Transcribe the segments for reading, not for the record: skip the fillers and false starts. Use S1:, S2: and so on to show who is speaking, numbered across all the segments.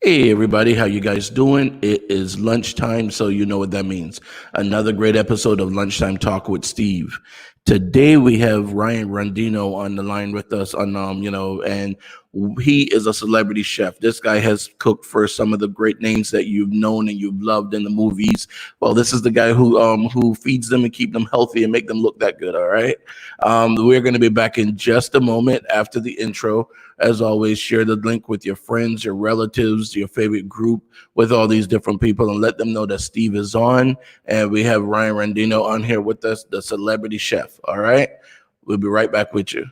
S1: Hey everybody, how you guys doing? It is lunchtime, so you know what that means. Another great episode of Lunchtime Talk with Steve. Today we have Ryan Rondeno on the line with us and he is a celebrity chef. This guy has cooked for some of the great names that you've known and you've loved in the movies. Well, this is the guy who feeds them and keep them healthy and make them look that good, all right? We're going to be back in just a moment after the intro. As always, share the link with your friends, your relatives, your favorite group, with all these different people, and let them know that Steve is on. And we have Ryan Rondeno on here with us, the celebrity chef. All right? We'll be right back with you.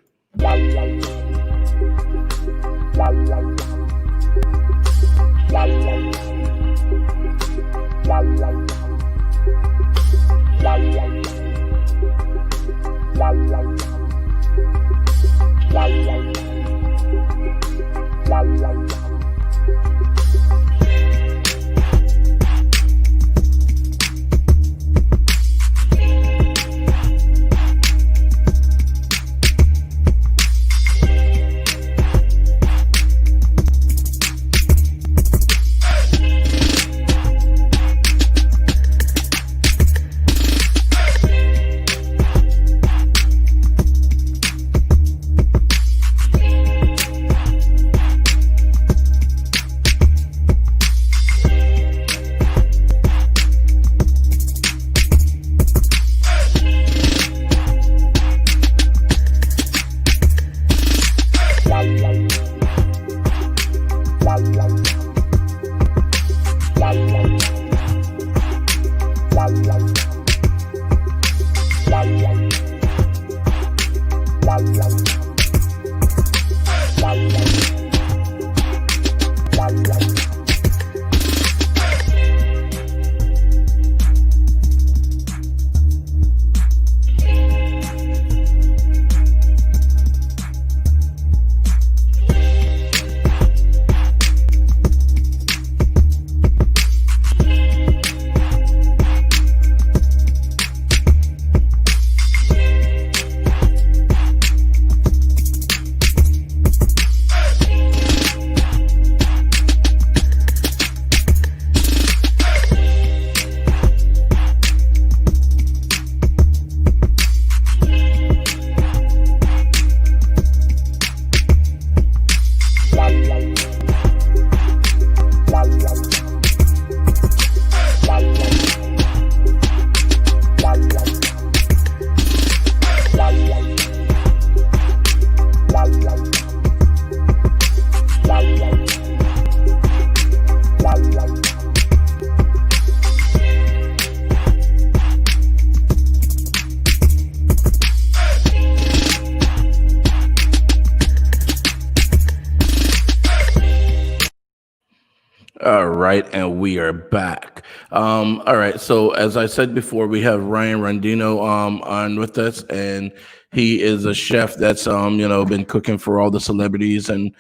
S1: All right, and we are back. All right, so as I said before, we have Ryan Rondeno on with us, and he is a chef that's been cooking for all the celebrities. And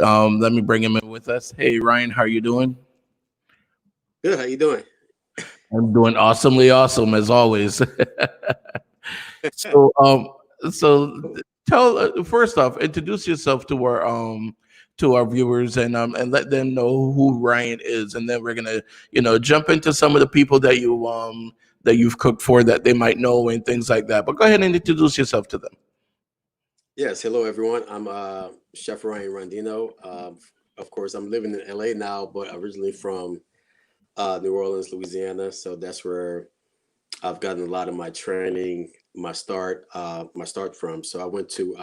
S1: let me bring him in with us. Hey, Ryan, how are you doing?
S2: Good. How you doing?
S1: I'm doing awesomely awesome as always. so so tell first off, introduce yourself to our viewers and let them know who Ryan is, and then we're gonna jump into some of the people that you've cooked for that they might know and things like that. But go ahead and introduce yourself to them.
S2: Yes. Hello, everyone. I'm Chef Ryan Rondeno. Of course, I'm living in LA now, but originally from New Orleans, Louisiana. So that's where I've gotten a lot of my training, my start from. So I went to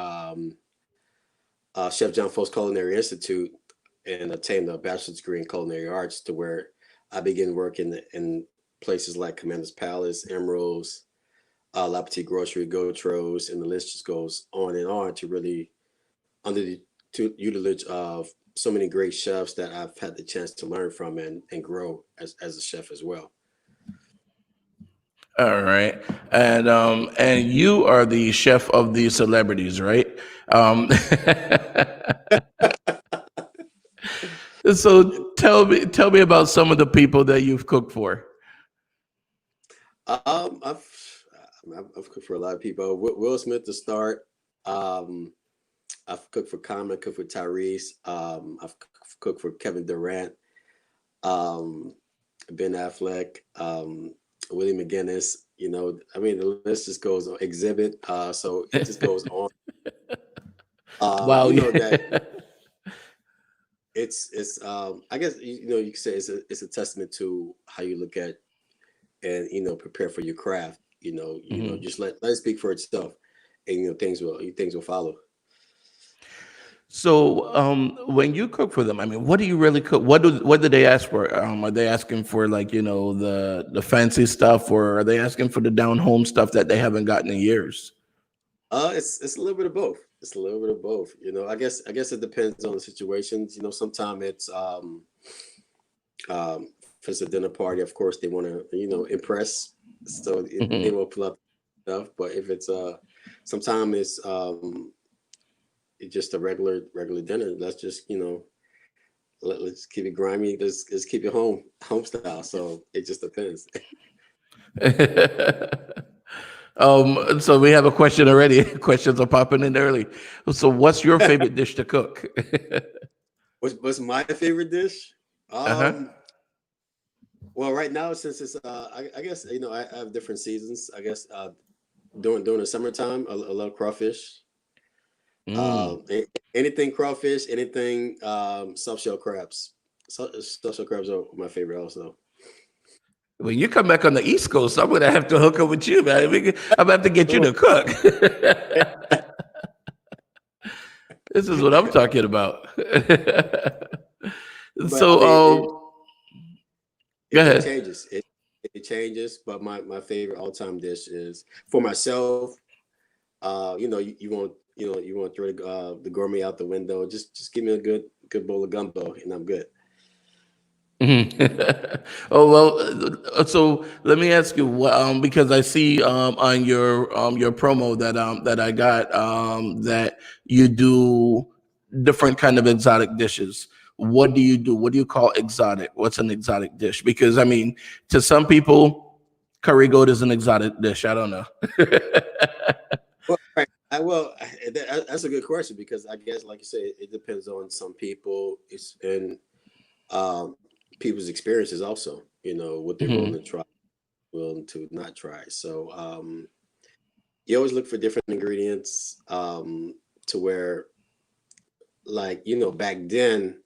S2: Chef John Folk's Culinary Institute and obtained a bachelor's degree in culinary arts, to where I began working in places like Commander's Palace, Emerald's, La Petite Grocery, Gautro's, and the list just goes on and on, to really under the tutelage of so many great chefs that I've had the chance to learn from and grow as a chef as well.
S1: All right, and you are the chef of the celebrities, right? Um, so tell me about some of the people that you've cooked for.
S2: Um, I've I've cooked for a lot of people. Will Smith to start. Um, I've cooked for Common, cooked for Tyrese. I've cooked for Kevin Durant, um, Ben Affleck, Willie McGinest. You know, I mean, the list just goes on. Exhibit. So it just goes on.
S1: Wow.
S2: You know
S1: Yeah.
S2: that it's I guess you know you could say it's a testament to how you look at and prepare for your craft.
S1: Mhm.
S2: Just let it speak for itself, and things will follow.
S1: So, when you cook for them, I mean, what do you really cook? What do they ask for? Are they asking for like the fancy stuff, or are they asking for the down home stuff that they haven't gotten in years?
S2: It's a little bit of both. It's a little bit of both. I guess it depends on the situations. Sometimes it's if it's a dinner party, of course they want to impress, so they
S1: Mhm.
S2: will pull up stuff. But if it's sometimes it's just a regular dinner. Let's just let's keep it grimy. Let's keep it home style. So it just depends.
S1: So we have a question already. Questions are popping in early. So, what's your favorite dish to cook?
S2: What's my favorite dish?
S1: Uh-huh.
S2: Well, right now since it's I guess I have different seasons. I guess during the summertime, I love crawfish.
S1: Mm.
S2: Anything crawfish, anything soft shell crabs. Soft shell crabs are my favorite also.
S1: When you come back on the East Coast, I'm gonna have to hook up with you, man. I'm gonna have to get you
S2: Sure.
S1: to cook. This is what I'm talking about.
S2: But I
S1: So,
S2: mean,
S1: go
S2: it
S1: ahead.
S2: changes. It changes. But my favorite all time dish is for myself. You want to throw the gourmet out the window. Just give me a good bowl of gumbo, and I'm good.
S1: Mhm. Oh well, so let me ask you, because I see on your promo that I got that you do different kind of exotic dishes. What do you do? What do you call exotic? What's an exotic dish? Because I mean, to some people, curry goat is an exotic dish. I don't know.
S2: Well, right. That's a good question because I guess, like you say, it depends on some people. It's and um, people's experiences also. What they're willing to
S1: Mhm.
S2: try, willing to not try. So you always look for different ingredients to where, like back then,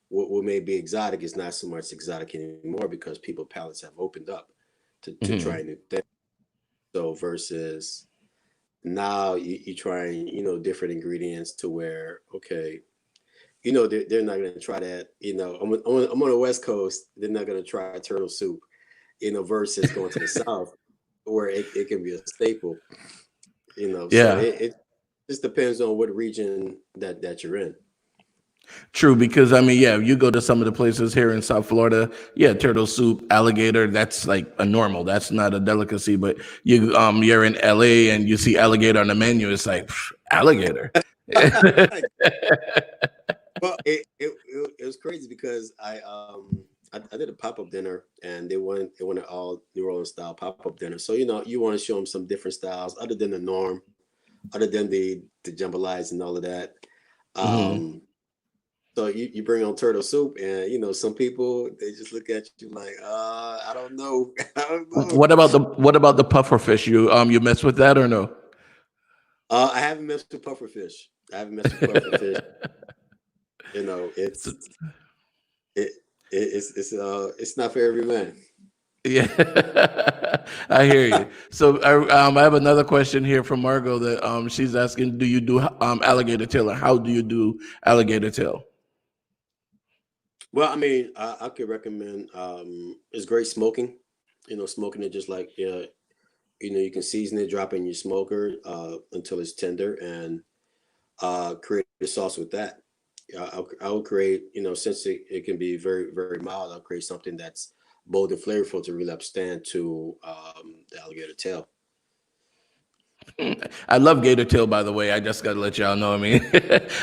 S2: what may be exotic is not so much exotic anymore because people palates have opened up to try
S1: Mhm.
S2: new things. So versus now you trying different ingredients to where okay they're not going to try that I'm on the west coast, they're not going to try turtle soup versus going to the south where it can be a staple. So
S1: Yeah.
S2: it just depends on what region that you're in.
S1: True, because I mean, yeah, you go to some of the places here in South Florida, yeah, turtle soup, alligator, that's like a normal. That's not a delicacy. But you're in LA and you see alligator on the menu, it's like pff, alligator.
S2: Well, it was crazy because I did a pop-up dinner and they wanted all New Orleans style pop-up dinner. So you want to show them some different styles other than the norm, other than the jambalayas and all of that.
S1: Mhm.
S2: Um, so you bring on turtle soup and some people they just look at you like I don't know. I don't know.
S1: What about the puffer fish? You mess with that or no?
S2: I haven't messed with puffer fish. I haven't messed with puffer fish.
S1: So-
S2: It, it's not for every man.
S1: yeah, I hear you. So I have another question here from Margot that she's asking, do you do alligator tail, or how do you do alligator tail?
S2: Well, I mean, I could recommend it's great smoking. Smoking it just like you can season it, drop it in your smoker until it's tender, and create a sauce with that. I'll create since it can be very very mild. I'll create something that's bold and flavorful to really upstand to the alligator tail.
S1: I love gator tail, by the way. I just got to let y'all know. I mean,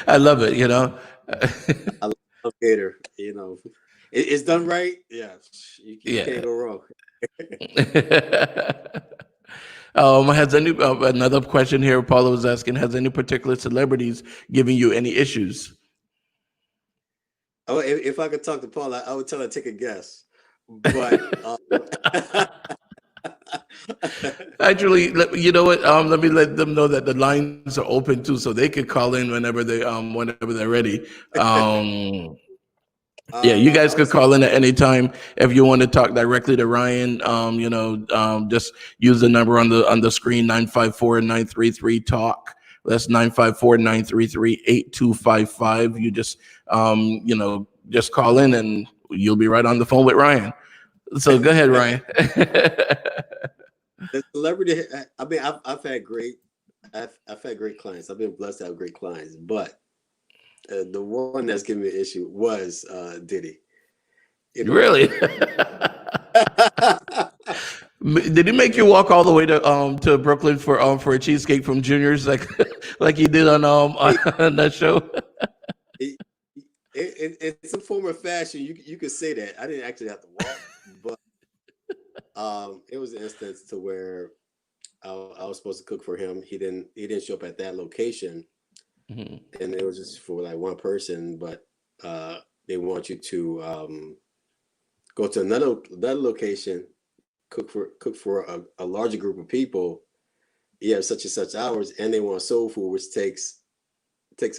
S1: I love it.
S2: I love gator. It's done right. Yeah, you
S1: Yeah.
S2: can't go wrong.
S1: Has any another question here? Paula was asking: has any particular celebrities giving you any issues?
S2: Oh, if I could talk to Paula, I would tell her to take a guess. But
S1: Actually, you know what? Let me let them know that the lines are open too, so they could call in whenever they're ready. Yeah, you guys
S2: I would
S1: could
S2: say
S1: call in at any time if you want to talk directly to Ryan. Just use the number on the screen 954-933 talk. That's 954-933-8255. You just call in and you'll be right on the phone with Ryan. So go ahead, Ryan.
S2: the celebrity. I mean, I've had great clients. I've been blessed to have great clients, but the one that's giving me an issue was Diddy. You know,
S1: Really? Did he make you walk all the way to Brooklyn for a cheesecake from Junior's like he did on that show?
S2: It's a form of fashion. You could say that. I didn't actually have to walk, but it was an instance to where I was supposed to cook for him. He didn't show up at that location,
S1: Mhm.
S2: and it was just for like one person. But they want you to go to another location, cook for a larger group of people. You have such and such hours, and they want soul food, which takes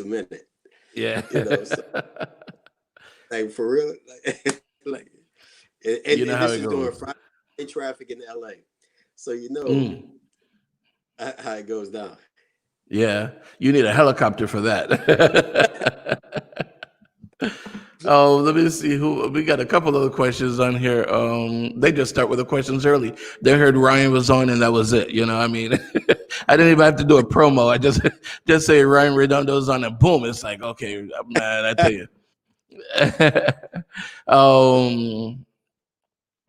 S2: a minute.
S1: Yeah.
S2: You know, so like for real, like
S1: You know
S2: and
S1: how
S2: this
S1: it
S2: is during
S1: goes.
S2: Friday traffic in LA, so you know
S1: Mm.
S2: how it goes down.
S1: Yeah. You need a helicopter for that. Oh, let me see who we got. A couple other questions on here. They just start with the questions early. They heard Ryan was on, and that was it. You know, I mean, I didn't even have to do a promo. I just say Ryan Redondo's on, and boom, it's like, okay, man, I tell you. um,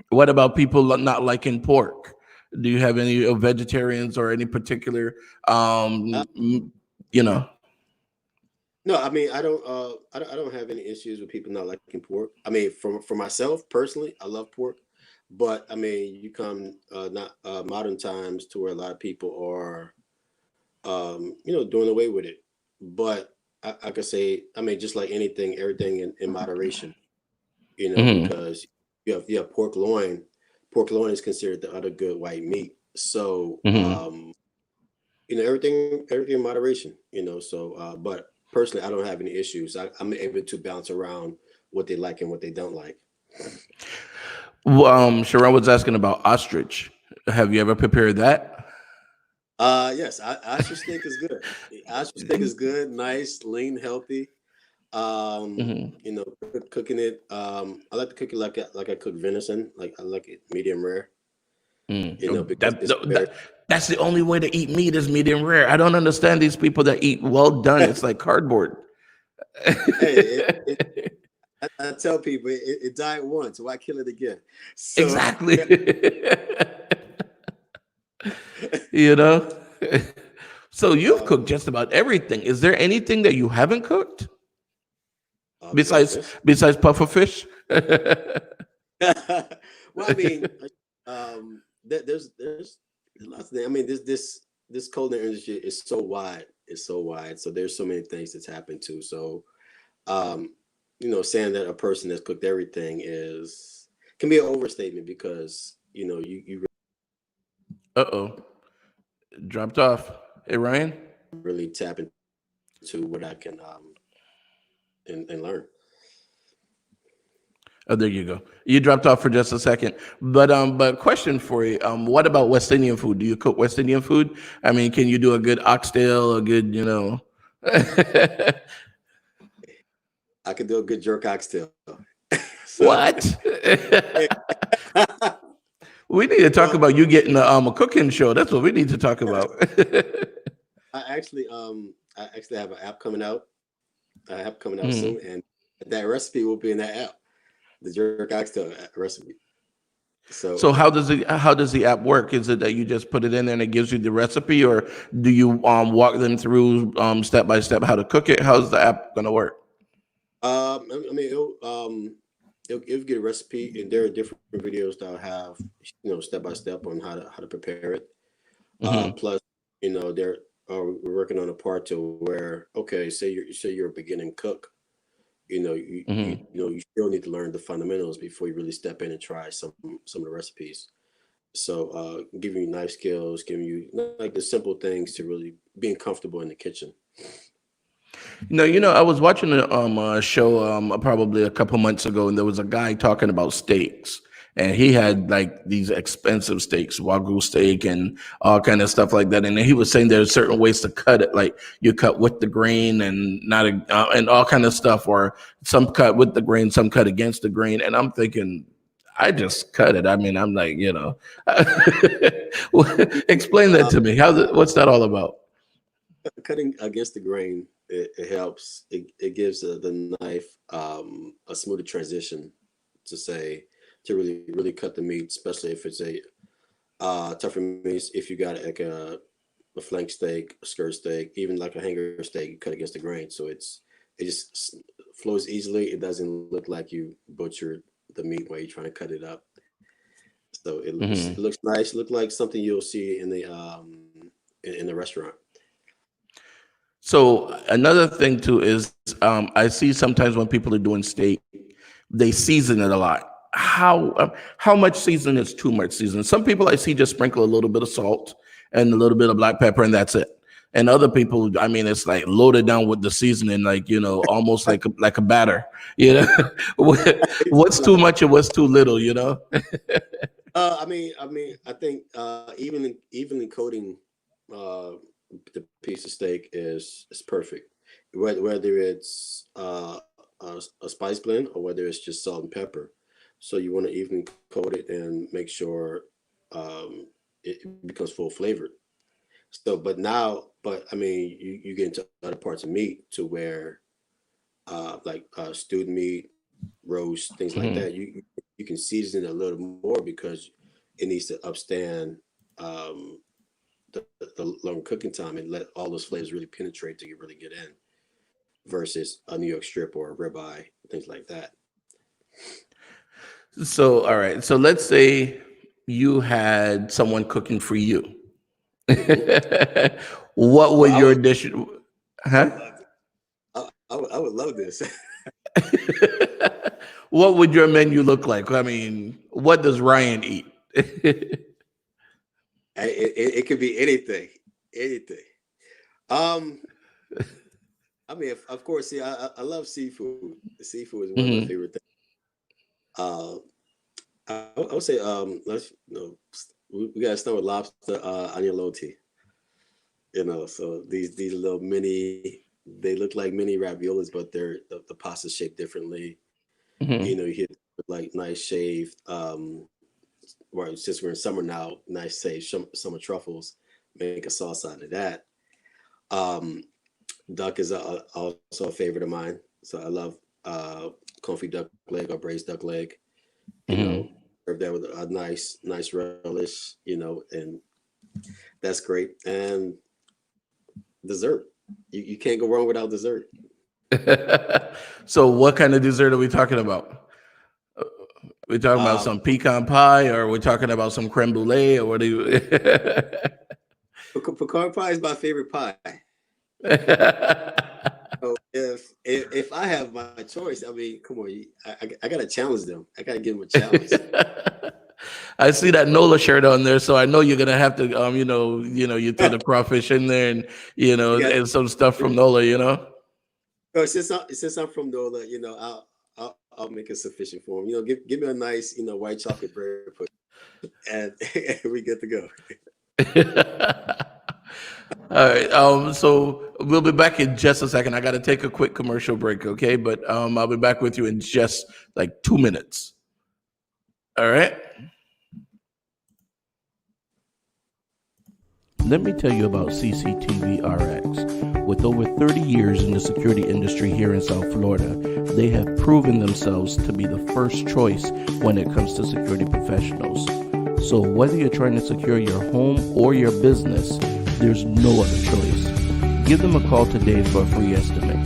S1: what about people not liking pork? Do you have any vegetarians or any particular,
S2: Uh,
S1: you know?
S2: no, I mean I don't have any issues with people not liking pork. I mean, for myself personally, I love pork, but I mean, you come not modern times to where a lot of people are doing away with it. But I could say, I mean, just like anything, everything in moderation.
S1: Mhm.
S2: Because you have pork loin. Pork loin is considered the other good white meat. So
S1: Mhm.
S2: everything in moderation. So but personally, I don't have any issues. I'm able to bounce around what they like and what they don't like.
S1: Well, Sharon was asking about ostrich. Have you ever prepared that?
S2: Yes, ostrich steak is good. Ostrich steak is good, nice, lean, healthy.
S1: Mhm.
S2: Cooking it. I like to cook it like I cook venison. Like I like it medium rare.
S1: Mm.
S2: Because it's very.
S1: That's the only way to eat meat is medium rare. I don't understand these people that eat well done. It's like cardboard.
S2: Hey, I tell people it died once. Why kill it again? So
S1: Exactly. You know? So you've
S2: um,
S1: cooked just about everything. Is there anything that you haven't cooked
S2: besides
S1: besides
S2: fish.
S1: puffer fish?
S2: Well, I mean, there's lots of things. I mean, this culinary industry is so wide. It's so wide. So there's so many things that's happened to. So um, saying that a person that's cooked everything can be an overstatement because you
S1: Uh-oh. Dropped off. Hey, Ryan?
S2: really tap into what I can and learn.
S1: Oh, there you go. You dropped off for just a second. But question for you. What about West Indian food? Do you cook West Indian food? I mean, can you do a good oxtail, a good,
S2: I can do a good jerk oxtail. So,
S1: What? We need to talk
S2: well,
S1: about you getting a cooking show. That's what we need to talk about.
S2: I actually have an app coming out. I have coming out
S1: Mhm.
S2: soon, and that recipe will be in that app, the jerk oxtail recipe. So,
S1: So how does the app work? Is it that you just put it in there and it gives you the recipe, or do you walk them through step by step how to cook it? How's the app gonna work?
S2: I mean, it'll get a recipe, and there are different videos that will have step by step on how to prepare it.
S1: Mm-hmm.
S2: Plus, they're we're working on a part to where, okay, say you're a beginning cook,
S1: Mm-hmm.
S2: you still need to learn the fundamentals before you really step in and try some of the recipes. So, giving you knife skills, giving you like the simple things to really being comfortable in the kitchen.
S1: I was watching a show probably a couple months ago, and there was a guy talking about steaks, and he had like these expensive steaks, wagyu steak, and all kind of stuff like that. And he was saying there's certain ways to cut it, like you cut with the grain and not and all kind of stuff, or some cut with the grain, some cut against the grain. And I'm thinking, I just cut it. I mean, I'm like, explain that
S2: Uh,
S1: to me. What's that all about?
S2: Cutting against the grain, it helps. It gives the knife a smoother transition to really really cut the meat, especially if it's a tougher meat. If you got like a flank steak, a skirt steak, even like a hanger steak, you cut against the grain, so it just flows easily. It doesn't look like you butchered the meat while you're trying to cut it up. So it
S1: Hmm.
S2: looks nice. Look like something you'll see in the in the restaurant.
S1: So another thing too is I see sometimes when people are doing steak, they season it a lot. How much season is too much season? Some people I see just sprinkle a little bit of salt and a little bit of black pepper, and that's it. And other people, I mean, it's like loaded down with the seasoning, like almost like a batter. You know, what's too much and what's too little?
S2: I think evenly coating uh, the piece of steak is perfect. Whether it's a spice blend or whether it's just salt and pepper. So you want to evenly coat it and make sure it becomes full flavored. So, but I mean, you get into other parts of meat to where like stewed meat, roast, things like
S1: Mhm.
S2: that. You can season it a little more because it needs to upstand um, the long cooking time and let all those flavors really penetrate to really get in. Versus a New York strip or a ribeye, things like that.
S1: So, all right. So let's say you had someone cooking for you.
S2: Hmm.
S1: What would
S2: Well,
S1: your dish?
S2: I
S1: Huh?
S2: would love this. I would love this.
S1: What would your menu look like? I mean, what does Ryan eat?
S2: It could be anything, anything. Um, I mean, of course, see, I love seafood. Seafood is one of my
S1: Hmm.
S2: favorite things. Uh, I would say, let's, we gotta start with lobster agnolotti. So these little mini, they look like mini raviolis, but the pasta's shaped differently.
S1: Hmm.
S2: You hit with like nice shaved, well, since we're in summer now, nice shaved summer truffles. Make a sauce out of that. Um, Duck is also a favorite of mine. So I love confit duck leg or braised duck leg. You know,
S1: Hmm.
S2: serve that with a nice relish. And that's great. And dessert, you can't go wrong without dessert.
S1: So, what kind of dessert are we talking about? We talking about
S2: Um,
S1: some pecan pie, or we're talking about some creme brulee, or what do you?
S2: Pecan pie is my favorite pie. So if I have my choice, I mean, come on, I gotta challenge them. I gotta give them a challenge.
S1: I see that NOLA shirt on there, so I know you're gonna have to, you throw the crawfish in there, and
S2: You got
S1: and some stuff from NOLA.
S2: since I'm from NOLA, I'll make it sufficient for them. Give me a nice white chocolate bread pudding, and, and we get to go.
S1: All right. So we'll be back in just a second. I got to take a quick commercial break, okay? But I'll be back with you in just like 2 minutes. All right. Let me tell you about CCTV RX. With over 30 years in the security industry here in South Florida, they have proven themselves to be the first choice when it comes to security professionals. So whether you're trying to secure your home or your business, there's no other choice. Give them a call today for a free estimate.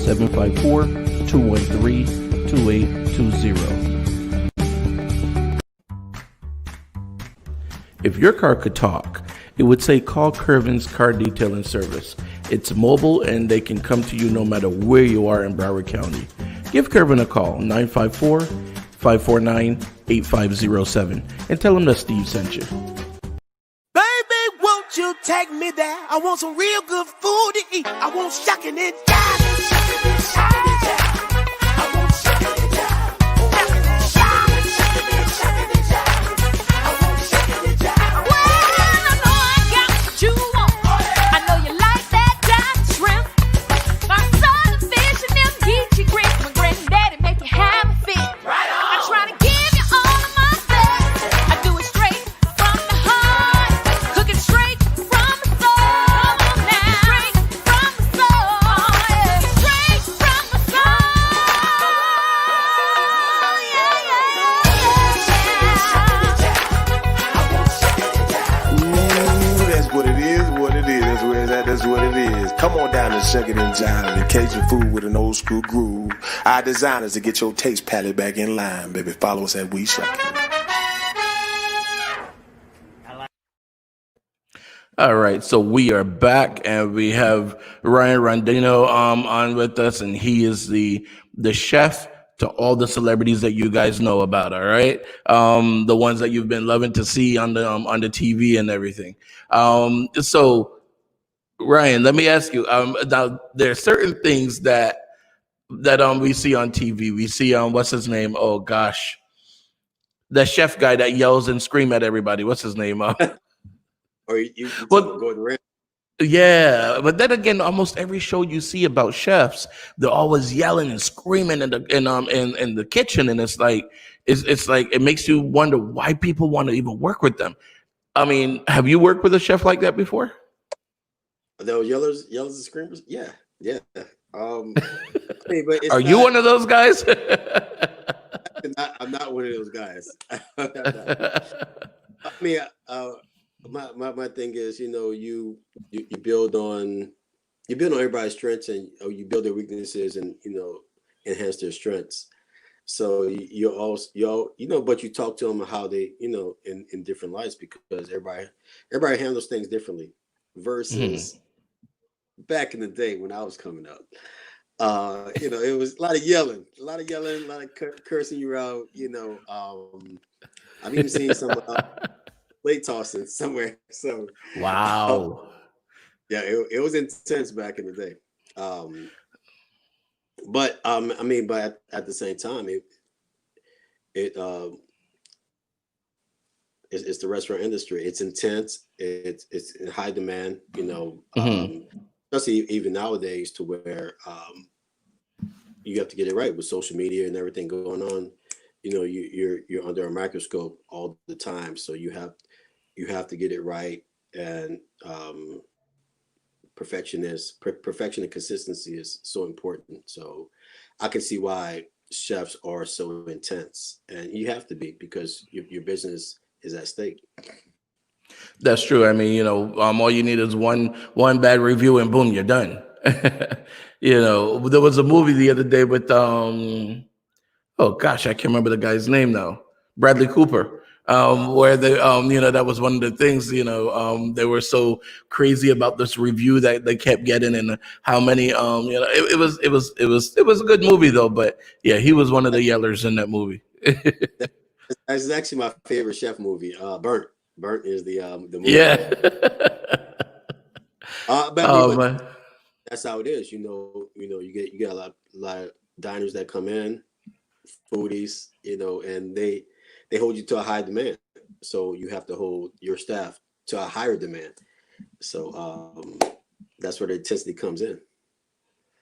S1: 754-213-2820. If your car could talk, it it would say call Curvin's Car Detailing Service. It's mobile and they can come to you no matter where you are in Broward County. Give Curvin a call, 954-549-8507, and tell him that Steve sent you.
S3: Baby, won't you take me there? I want some real good food to eat. I want shucking and jiving, shucking and jiving. I want shucking and jiving, shucking and jiving, shucking and jiving. I want shucking and jiving.
S4: Well, I know I got what you want. I know you like that dive shrimp. My southern fish and them geechee grits. My granddaddy make you have a fit.
S3: Right on.
S4: I try to give you all of my best. I do it straight from the heart. Cook it straight from the soul. Come on now. Straight from the soul. Yeah. Straight from the soul.
S3: Ooh, that's what it is, what it is. That's where it's at, that's what it is. Come on down and shuck it and jive and Cajun food with an old school groove. Our designers to get your taste palette back in line, baby. Follow us at We Shuck It.
S1: All right, so we are back, and we have Ryan Rondeno on with us, and he is the chef to all the celebrities that you guys know about. All right, the ones that you've been loving to see on the TV and everything. So Ryan, let me ask you. Now there are certain things that we see on TV. We see what's his name? Oh gosh, the chef guy that yells and screams at everybody. What's his name?
S2: Or you
S1: Well-
S2: Gordon Ramsay.
S1: Yeah, but then again, almost every show you see about chefs, they're always yelling and screaming in the kitchen, and it's like it makes you wonder why people want to even work with them. I mean, have you worked with a chef like that before?
S2: Those yellers and screamers? Yeah. I mean, but it's
S1: Are you one of those guys?
S2: I'm not one of those guys. I mean, my thing is, you build on everybody's strengths, and you build their weaknesses, and enhance their strengths. So you also but you talk to them how they in different lights, because everybody handles things differently versus back in the day when I was coming up. It was a lot of yelling, a lot of cursing you out. I've even seen some plate tossing somewhere. So
S1: Wow.
S2: yeah, it was intense back in the day. But at the same time, it's the restaurant industry. It's intense. It's in high demand. Especially even nowadays, to where you have to get it right with social media and everything going on. You're under a microscope all the time, so you have to get it right, and perfection and consistency is so important. So I can see why chefs are so intense, and you have to be, because your business is at stake.
S1: That's true. I mean, all you need is one bad review, and boom, you're done. There was a movie the other day with oh gosh, I can't remember the guy's name now. Bradley Cooper. Where they that was one of the things, they were so crazy about this review that they kept getting, and how many it was a good movie though. But yeah, he was one of the yellers in that movie.
S2: That's actually my favorite chef movie. Burnt is the movie.
S1: Yeah.
S2: But that's how it is. You get a lot of diners that come in, foodies, and they hold you to a high demand. So you have to hold your staff to a higher demand. So that's where the intensity comes in.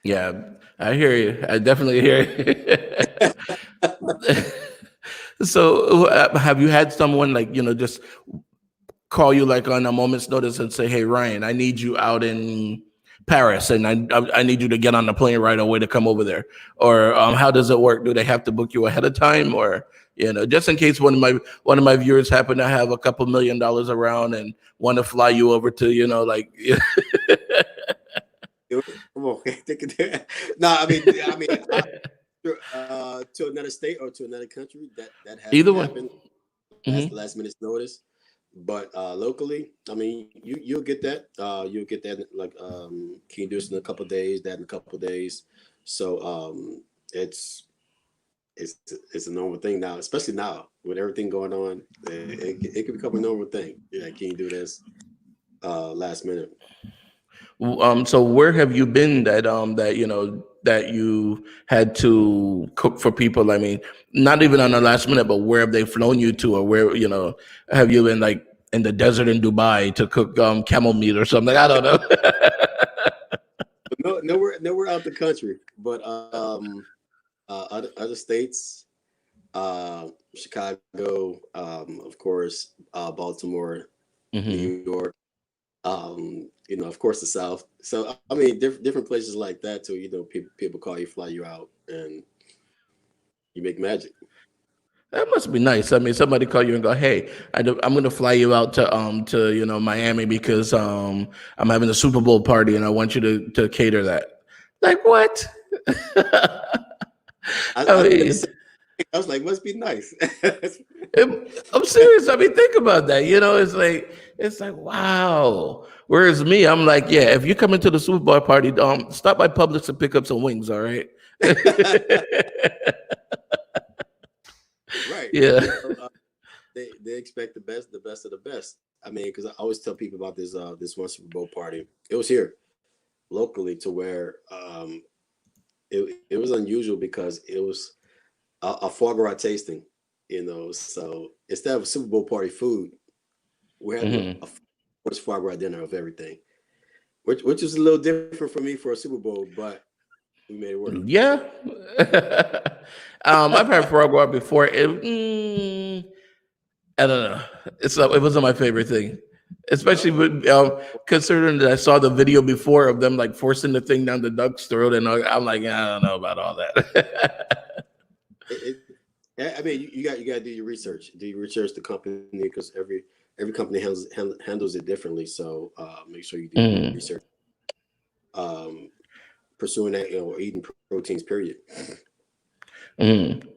S1: Yeah, I hear you. I definitely hear you. So have you had someone just call you on a moment's notice and say, "Hey, Ryan, I need you out in Paris, and I need you to get on the plane right away to come over there"? Or how does it work? Do they have to book you ahead of time, or just in case one of my viewers happen to have a couple $1 million around and want to fly you over to
S2: No, I mean, to another state or to another country, that has
S1: Either one.
S2: happened. Last minute's notice. But locally, I mean, you'll get that. You'll get that like can you do this in a couple of days? That in a couple of days. So it's it's a normal thing now, especially now with everything going on. It can become a normal thing. Yeah, can you do this last minute?
S1: So where have you been that you know that you had to cook for people? I mean, not even on the last minute, but where have they flown you to, or where you know have you been like in the desert in Dubai to cook camel meat or something? I don't know.
S2: But no, nowhere out the country, but other states, Chicago, of course, Baltimore,
S1: Hmm.
S2: New York, of course, the South. So I mean, different places like that too. People call you, fly you out, and you make magic.
S1: That must be nice. I mean, somebody call you and go, "Hey, I'm going to fly you out to you know Miami because I'm having a Super Bowl party and I want you to cater that." Like what?
S2: I
S1: I
S2: said the
S1: mean,
S2: same thing. I was like, must be nice.
S1: I'm serious. I mean, think about that. You know, it's like wow. Whereas me, I'm like, yeah. If you come into the Super Bowl party, stop by Publix and pick up some wings. All right.
S2: Right.
S1: Yeah.
S2: They expect the best of the best. I mean, because I always tell people about this one Super Bowl party. It was here locally to where it was unusual because it was a foie gras tasting. So instead of Super Bowl party food, we're having
S1: Hmm.
S2: a foie gras dinner of everything, which is a little different for me for a Super Bowl, but we made it work.
S1: Yeah. I've had foie gras before. I don't know. It wasn't my favorite thing, especially
S2: No,
S1: with, considering that I saw the video before of them like forcing the thing down the duck's throat, and I'm like, I don't know about all that.
S2: I mean, you got to do your research. Do your research the company because every company handles it differently. So make sure you do your
S1: Mm,
S2: research. Um, Pursuing that, or eating proteins. Period.
S1: mm.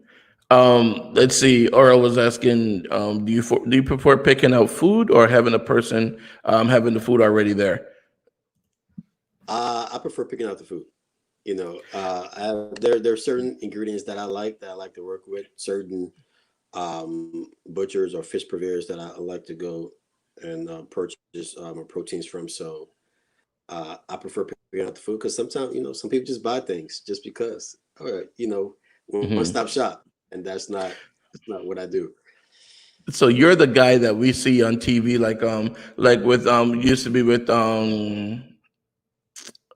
S1: Let's see. Oral was asking, do you prefer picking out food or having a person having the food already there?
S2: I prefer picking out the food. There are certain ingredients that I like to work with. Certain butchers or fish purveyors that I like to go and purchase proteins from. So I prefer picking out the food because sometimes some people just buy things just because. All right, one
S1: Hmm.
S2: stop shop, and that's not what I do.
S1: So you're the guy that we see on TV, like with used to be with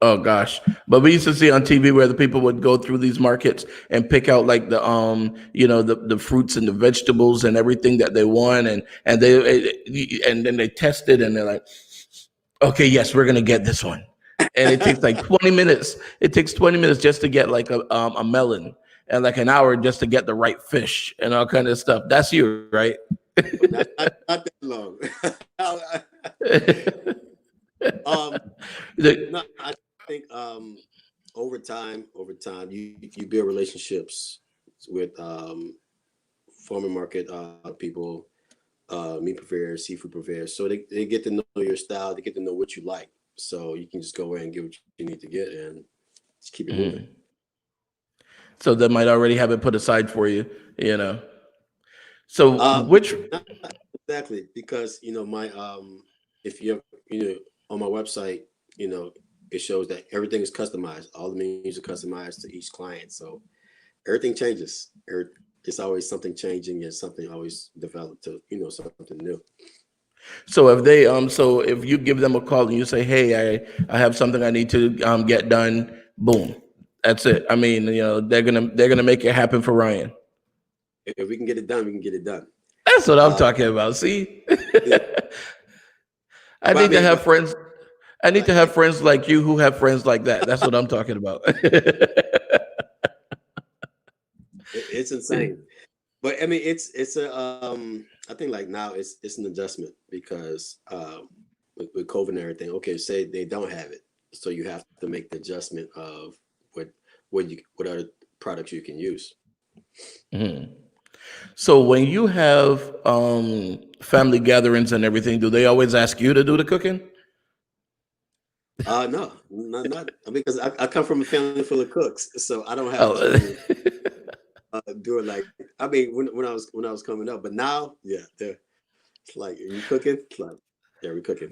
S1: oh gosh, but we used to see on TV where the people would go through these markets and pick out like the the fruits and the vegetables and everything that they want, and then they test it and they're like, okay, yes, we're gonna get this one, and it takes like 20 minutes. It takes 20 minutes just to get like a melon, and like an hour just to get the right fish and all kind of stuff. That's you, right?
S2: But not that long. um,
S1: The-
S2: no, I think over time, you build relationships with farmer market people, meat purveyors, seafood purveyors. So they get to know your style, they get to know what you like. So you can just go in and get what you need to get and just keep it moving.
S1: Mhm. So they might already have it put aside for you, you know. So
S2: No,
S1: which
S2: not exactly because my if you on my website, it shows that everything is customized. All the menus are customized to each client. So everything changes. It's always something changing and something always developed to something new.
S1: so if you give them a call and you say, "Hey, I have something I need to get done," boom, that's it. I mean, you know, they're gonna make it happen for Ryan.
S2: If we can get it done, we can get it done.
S1: That's what I'm
S2: Uh,
S1: talking about. See,
S2: yeah.
S1: I
S2: But I
S1: need to
S2: mean,
S1: have friends. I need
S2: like
S1: to have friends like you who have friends like that. That's what I'm talking about.
S2: it's insane. But I mean, it's a I think like now it's an adjustment because with COVID and everything. Okay, say they don't have it, so you have to make the adjustment of what other products you can use.
S1: Mhm. So when you have family gatherings and everything, do they always ask you to do the cooking?
S2: No, not because I come from a family full of cooks, so I don't have
S1: Oh,
S2: to do it like. I mean, when I was coming up, but now, yeah, it's like, are you cooking? It's like, yeah, we cooking.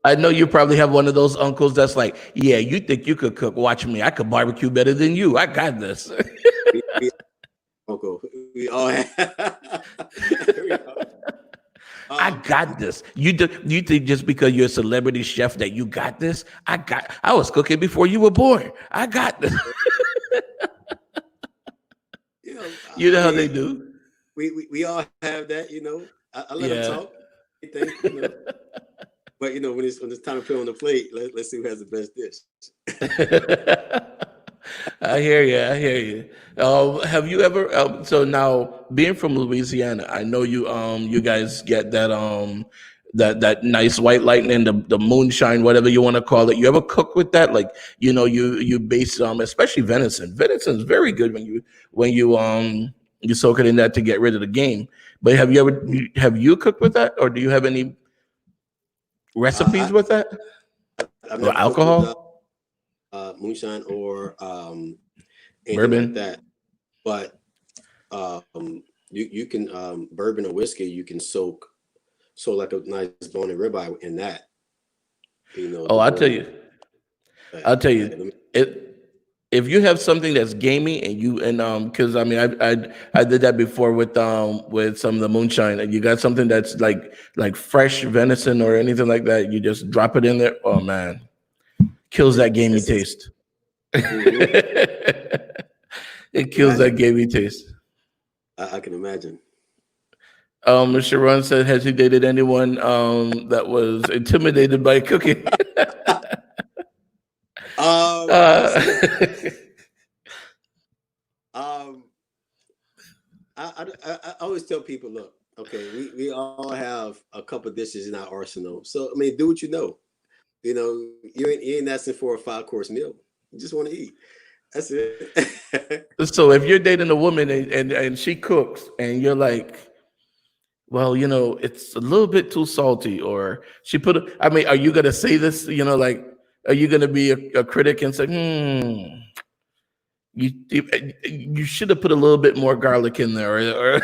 S1: I know you probably have one of those uncles that's like, yeah, you think you could cook? Watch me, I could barbecue better than you. I got this.
S2: we, uncle, we all have.
S1: I got this. You think just because you're a celebrity chef that you got this? I was cooking before you were born. I got this. You know how they do.
S2: We all have that, I let them talk. But when it's time to put on the plate, let's see who has the best dish.
S1: I hear you. Have you ever? So now, being from Louisiana, I know you guys get that nice white lightning, the moonshine, whatever you want to call it. You ever cook with that? Like you base especially venison. Venison's very good when you soak it in that to get rid of the game. But have you cooked with that, or do you have any recipes with that? Or alcohol?
S2: Moonshine or
S1: bourbon,
S2: like that, but you can bourbon or whiskey, you can soak like a nice bone and ribeye in that.
S1: Oh, I'll tell you. If you have something that's gamey and because I mean I did that before with some of the moonshine, and you got something that's like fresh venison or anything like that, you just drop it in there. Oh man, kills that gamey taste. It kills that gamey taste.
S2: I can imagine.
S1: Sharon said, has he dated anyone that was intimidated by cooking?
S2: I always tell people, look, okay, we all have a couple dishes in our arsenal. So I mean, do what you know. You ain't asking for a 5-course meal. You just want to eat. That's it.
S1: So if you're dating a woman and she cooks and you're like, well, it's a little bit too salty, or are you gonna say this? Are you gonna be a critic and say, you should have put a little bit more garlic in there, or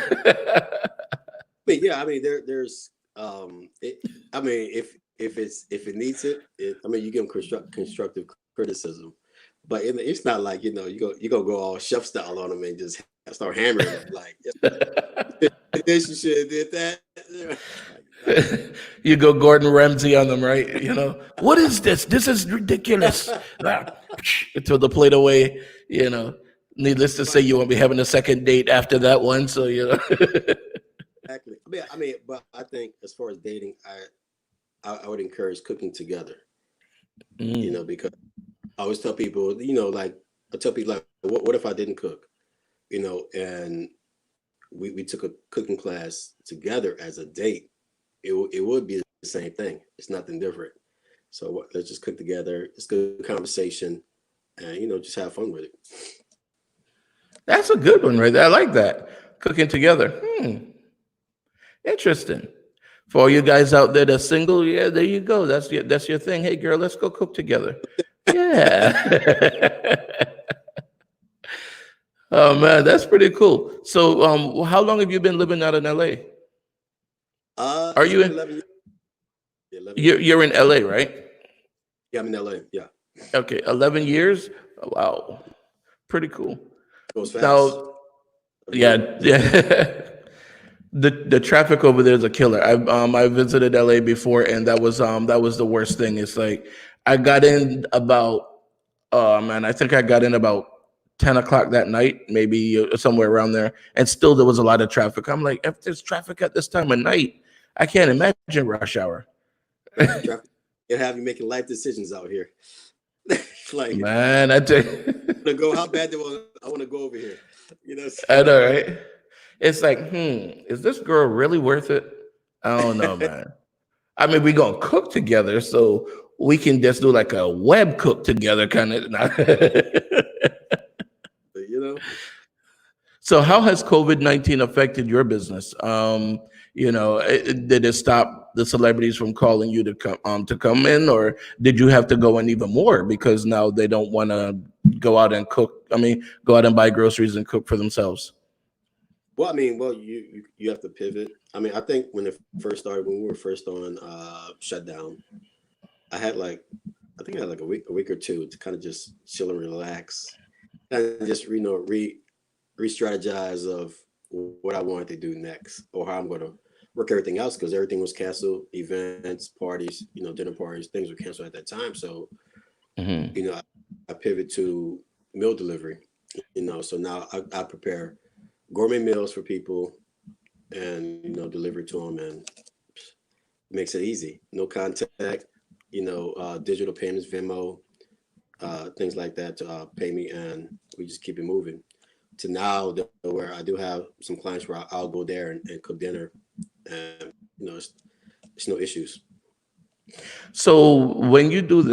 S2: yeah, I mean, there's I mean, if it needs it, I mean, you give them constructive criticism, but it's not like you go all chef style on them and just start hammering them like, this you should have did that.
S1: You go Gordon Ramsay on them, right? What is this? This is ridiculous. Throw the plate away. Needless to say, you won't be having a second date after that one. So
S2: Exactly. I mean, but I think as far as dating, I would encourage cooking together. Because I always tell people, like what if I didn't cook? And we took a cooking class together as a date. It would be the same thing. It's nothing different. So let's just cook together. It's good conversation, and just have fun with it.
S1: That's a good one, right there. I like that. Cooking together. Interesting. For all you guys out there that's single, yeah, there you go. That's your thing. Hey, girl, let's go cook together. Yeah. Oh man, that's pretty cool. So, how long have you been living out in LA? Are you in?
S2: 11 years.
S1: You're in LA, right?
S2: Yeah, I'm in LA. Yeah.
S1: Okay, 11 years. Wow, pretty cool.
S2: Goes fast.
S1: Now, yeah. The traffic over there is a killer. I visited LA before, and that was the worst thing. It's like I got in about I think I got in about 10 o'clock that night, maybe somewhere around there, and still there was a lot of traffic. I'm like, if there's traffic at this time of night, I can't imagine rush hour.
S2: It'll have you making life decisions out here. Like,
S1: man, I tell you,
S2: how bad do I want to go over here?
S1: I know, right? It's like, is this girl really worth it? I don't know, man. I mean, we're gonna cook together, so we can just do like a web cook together kind of. So how has COVID-19 affected your business? Did it stop the celebrities from calling you to come in, or did you have to go in even more because now they don't want to go out and cook? I mean, go out and buy groceries and cook for themselves.
S2: Well, I mean, you have to pivot. I mean, I think when it first started, when we were first on shutdown, I had like, I think I had like a week or two to kind of just chill and relax, and just re-strategize of what I wanted to do next or how I'm going to work everything else, because everything was canceled, events, parties, dinner parties, things were canceled at that time. So, I pivot to meal delivery, so now I prepare gourmet meals for people and, deliver to them, and makes it easy. No contact, digital payments, Venmo, things like that to pay me, and we just keep it moving to now where I do have some clients where I'll go there and cook dinner, and it's no issues.
S1: So when you do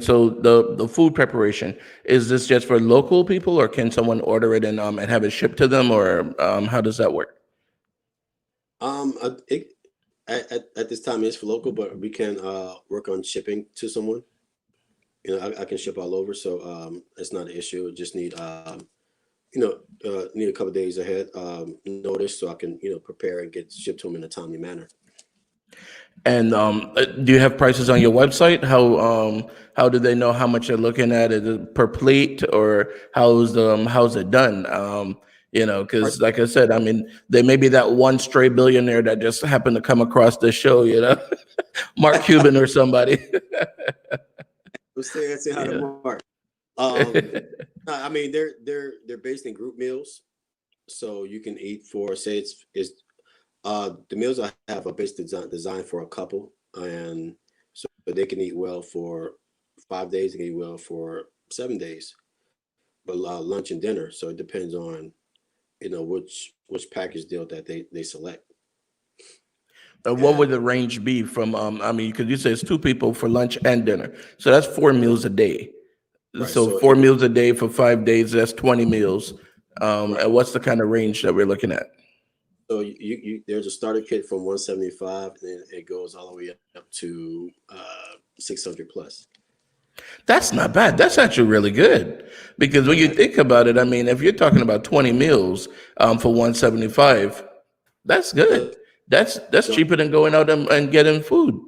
S1: so the food preparation, is this just for local people, or can someone order it and have it shipped to them, or how does that work?
S2: At this time it's for local, but we can work on shipping to someone. I can ship all over, so it's not an issue. Just need need a couple of days ahead notice, so I can prepare and get shipped to them in a timely manner.
S1: And do you have prices on your website? How do they know how much you're looking at? Is it per plate, or how's it done? Because like I said, I mean, there may be that one stray billionaire that just happened to come across this show, Mark Cuban or somebody.
S2: Let's see how to mark. I mean, they're based in group meals, so you can eat for, say it's the meals I have are basically designed for a couple, and so they can eat well for 5 days, they can eat well for 7 days, but lunch and dinner. So it depends on which package deal that they select.
S1: What would the range be from? I mean, because you say it's 2 people for lunch and dinner, so that's 4 meals a day.
S2: Right,
S1: so 4 meals a day for 5 days, that's 20 meals.
S2: Right.
S1: And what's the kind of range that we're looking at?
S2: So there's a starter kit from 175, and it goes all the way up to 600 plus.
S1: That's not bad. That's actually really good, because when you think about it, I mean, if you're talking about 20 meals for 175, that's good. That's cheaper than going out and getting food.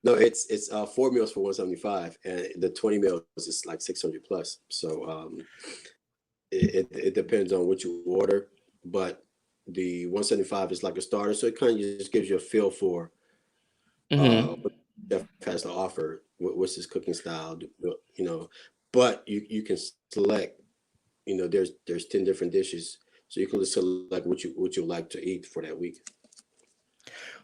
S2: No, it's 4 meals for 175, and the 20 meals is like 600 plus. So it depends on what you order, but the 175 is like a starter, so it kind of just gives you a feel for what the chef has to offer. What's his cooking style, But you can select. There's 10 different dishes, so you can select what you like to eat for that week.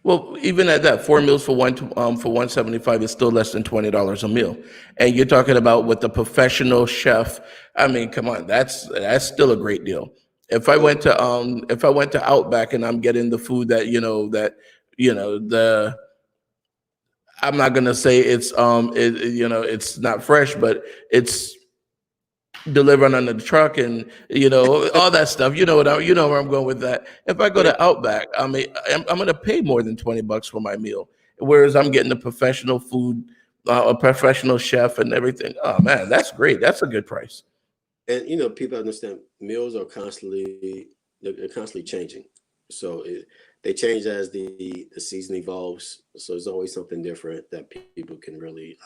S1: Well, even at that, 4 meals for 175 is still less than $20 a meal, and you're talking about with the professional chef. I mean, come on, that's still a great deal. If I went to Outback and I'm getting the food that I'm not gonna say it's it's not fresh, but it's delivered on the truck and all that stuff. You know where I'm going with that. If I go to Outback, I mean, I'm gonna pay more than $20 for my meal, whereas I'm getting the professional food, a professional chef and everything. Oh man, that's great. That's a good price.
S2: And people understand meals are constantly changing, so they change as the season evolves. So there's always something different that people can really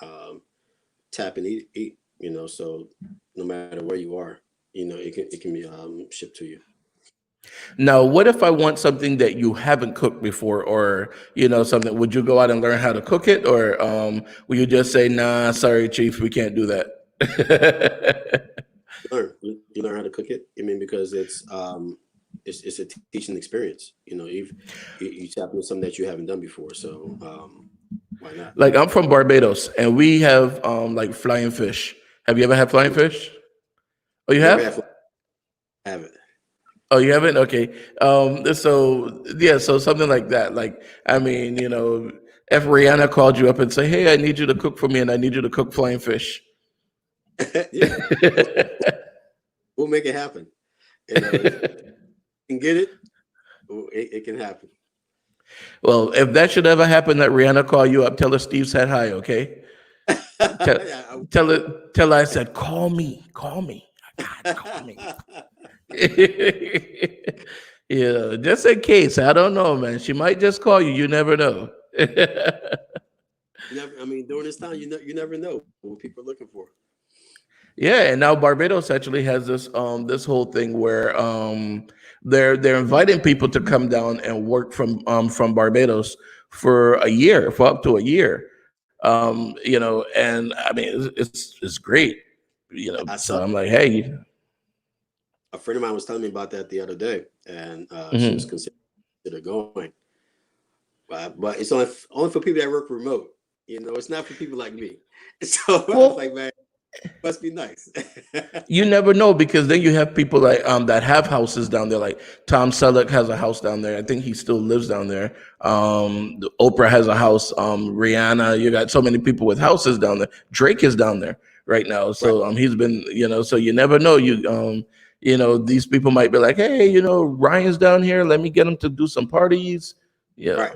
S2: tap and eat. So no matter where you are, it can be shipped to you.
S1: Now, what if I want something that you haven't cooked before, or something? Would you go out and learn how to cook it, or will you just say, "Nah, sorry, Chief, we can't do that"?
S2: You learn how to cook it. I mean, because it's a teaching experience. You tap into something that you haven't done before. So why not?
S1: Like, I'm from Barbados, and we have like flying fish. Have you ever had flying fish? Oh, you have?
S2: I haven't.
S1: Oh, you haven't? Okay. So something like that. Like, I mean, if Rihanna called you up and say, "Hey, I need you to cook for me, and I need you to cook flying fish."
S2: Yeah. We'll make it happen. If you can get it, it can happen.
S1: Well, if that should ever happen, that Rihanna call you up, tell her Steve said hi, okay? Tell her I said, call me. God, call me. Yeah, just in case. I don't know, man. She might just call you. You never know.
S2: During this time, you never know what people are looking for.
S1: Yeah, and now Barbados actually has this this whole thing where they're inviting people to come down and work from Barbados for up to a year. And I mean it's great, So I'm like, hey.
S2: A friend of mine was telling me about that the other day, and she was considering going. But it's only for people that work remote. It's not for people like me. So I was like, man, must be nice.
S1: You never know, because then you have people like that have houses down there. Like Tom Selleck has a house down there. I think he still lives down there. Oprah has a house. Rihanna, you got so many people with houses down there. Drake is down there right now. So he's been, so you never know. These people might be like, hey, Ryan's down here. Let me get him to do some parties. Yeah.
S2: Right.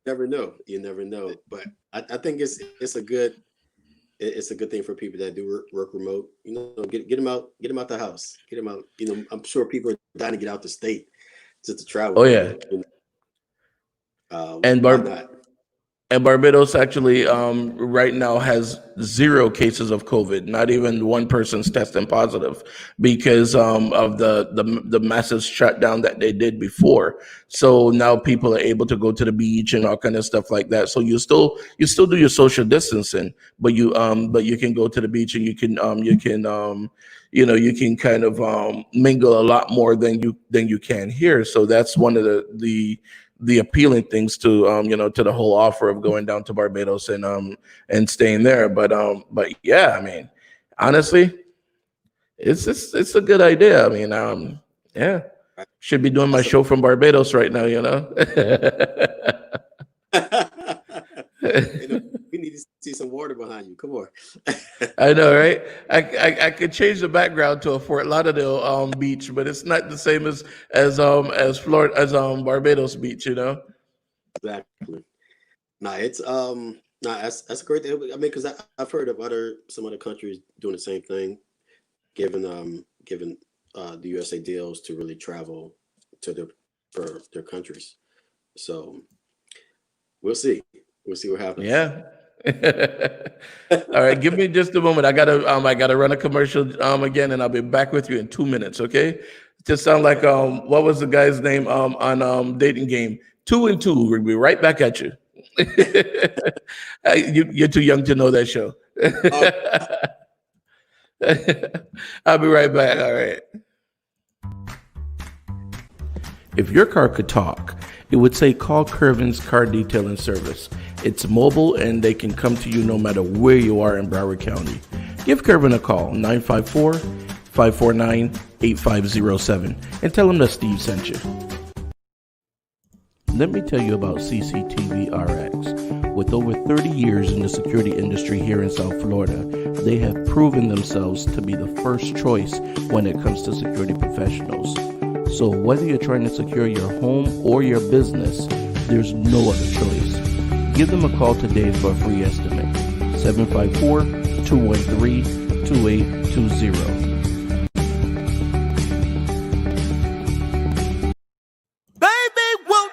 S2: You never know. But I think it's a good thing for people that do work remote. Get them out the house. Get them out. I'm sure people are dying to get out the state just to travel.
S1: Oh yeah. And Barbados actually right now has 0 cases of COVID. Not even one person's testing positive because of the massive shutdown that they did before. So now people are able to go to the beach and all kind of stuff like that. So you still do your social distancing, but you can go to the beach and you can kind of mingle a lot more than you can here. So that's one of the appealing things to to the whole offer of going down to Barbados and staying there. But yeah, I mean, honestly, it's a good idea. I mean, yeah, should be doing my show from Barbados right now.
S2: We need to see some water behind you. Come on.
S1: I know, right? I could change the background to a Fort Lauderdale beach, but it's not the same as Florida as Barbados beach,
S2: Exactly. It's that's a great thing. I mean, because I've heard of some other countries doing the same thing, given the USA deals to really travel for their countries. So we'll see. We'll see what happens.
S1: Yeah. All right, give me just a moment. I gotta run a commercial again, and I'll be back with you in 2 minutes. Okay? Just sound like what was the guy's name on Dating Game? 2 and 2. We'll be right back at you. You're too young to know that show. I'll be right back. All right. If your car could talk, it would say call Curvin's Car Detailing Service. It's mobile and they can come to you no matter where you are in Broward County. Give Curvin a call, 954-549-8507, and tell him that Steve sent you. Let me tell you about CCTV RX. With over 30 years in the security industry here in South Florida, they have proven themselves to be the first choice when it comes to security professionals. So whether you're trying to secure your home or your business, there's no other choice. Give them a call today for a free estimate. 754-213-2820.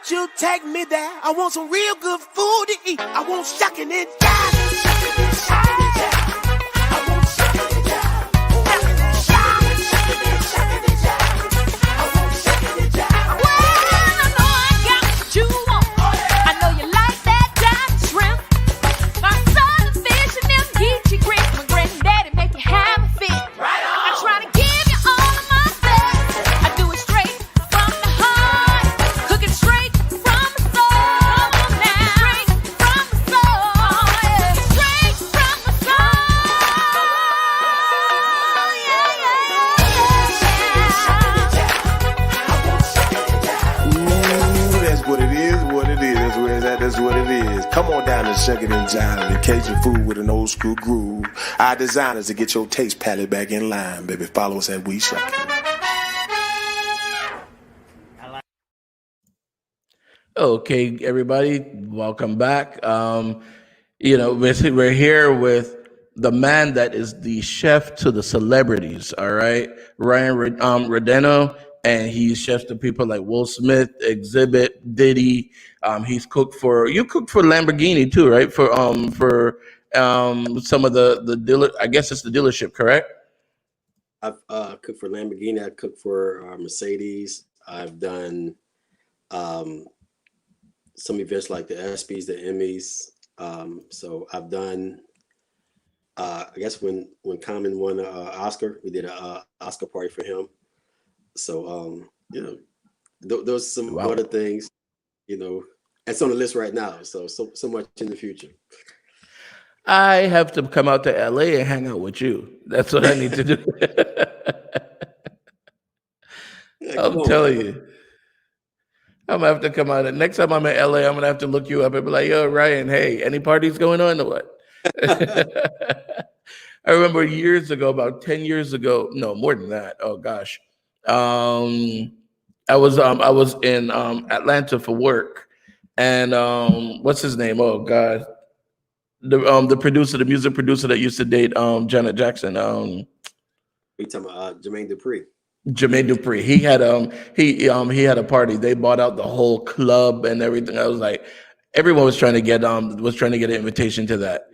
S3: You take me there. I want some real good food to eat. I want shucking and jiving. Shucking and jiving. I want shucking and jiving. Shucking and jiving. Shucking and jiving. I want shucking and jiving.
S4: Well, I know I got what you want. I know you like that dive shrimp. My son, fish, and them geechee grits. My granddaddy make you have a fit.
S3: Right on.
S4: I try to give you all of my best. I do it straight from the heart. Cooking straight from the soul. Come on now. Straight from the soul. Yeah.
S5: Come on down and check it in John. The Cajun food with an old school groove. Our designers to get your taste palette back in line, baby. Follow us at We Shuck It.
S1: Okay, everybody, welcome back. We're here with the man that is the chef to the celebrities. All right, Ryan Rondeno, and he's chefs to people like Will Smith, Xhibit, Diddy. He's cooked for Lamborghini too, right? For some of the dealer. I guess it's the dealership, correct?
S2: I've cooked for Lamborghini. I cooked for Mercedes. I've done some events like the ESPYs, the Emmys. So I've done. I guess when Common won an Oscar, we did an Oscar party for him. So those some other things, it's on the list right now. So much in the future.
S1: I have to come out to LA and hang out with you. That's what I need to do. I'm telling you. I'm gonna have to come out. Next time I'm in LA, I'm gonna have to look you up and be like, "Yo, Ryan, hey, any parties going on or what?" I remember years ago, about 10 years ago, no, more than that. Oh gosh. I was in Atlanta for work, and what's his name? Oh God. The music producer that used to date Janet Jackson.
S2: We talking about Jermaine Dupri.
S1: Jermaine Dupri. He had a party. They bought out the whole club and everything. I was like, everyone was trying to get an invitation to that.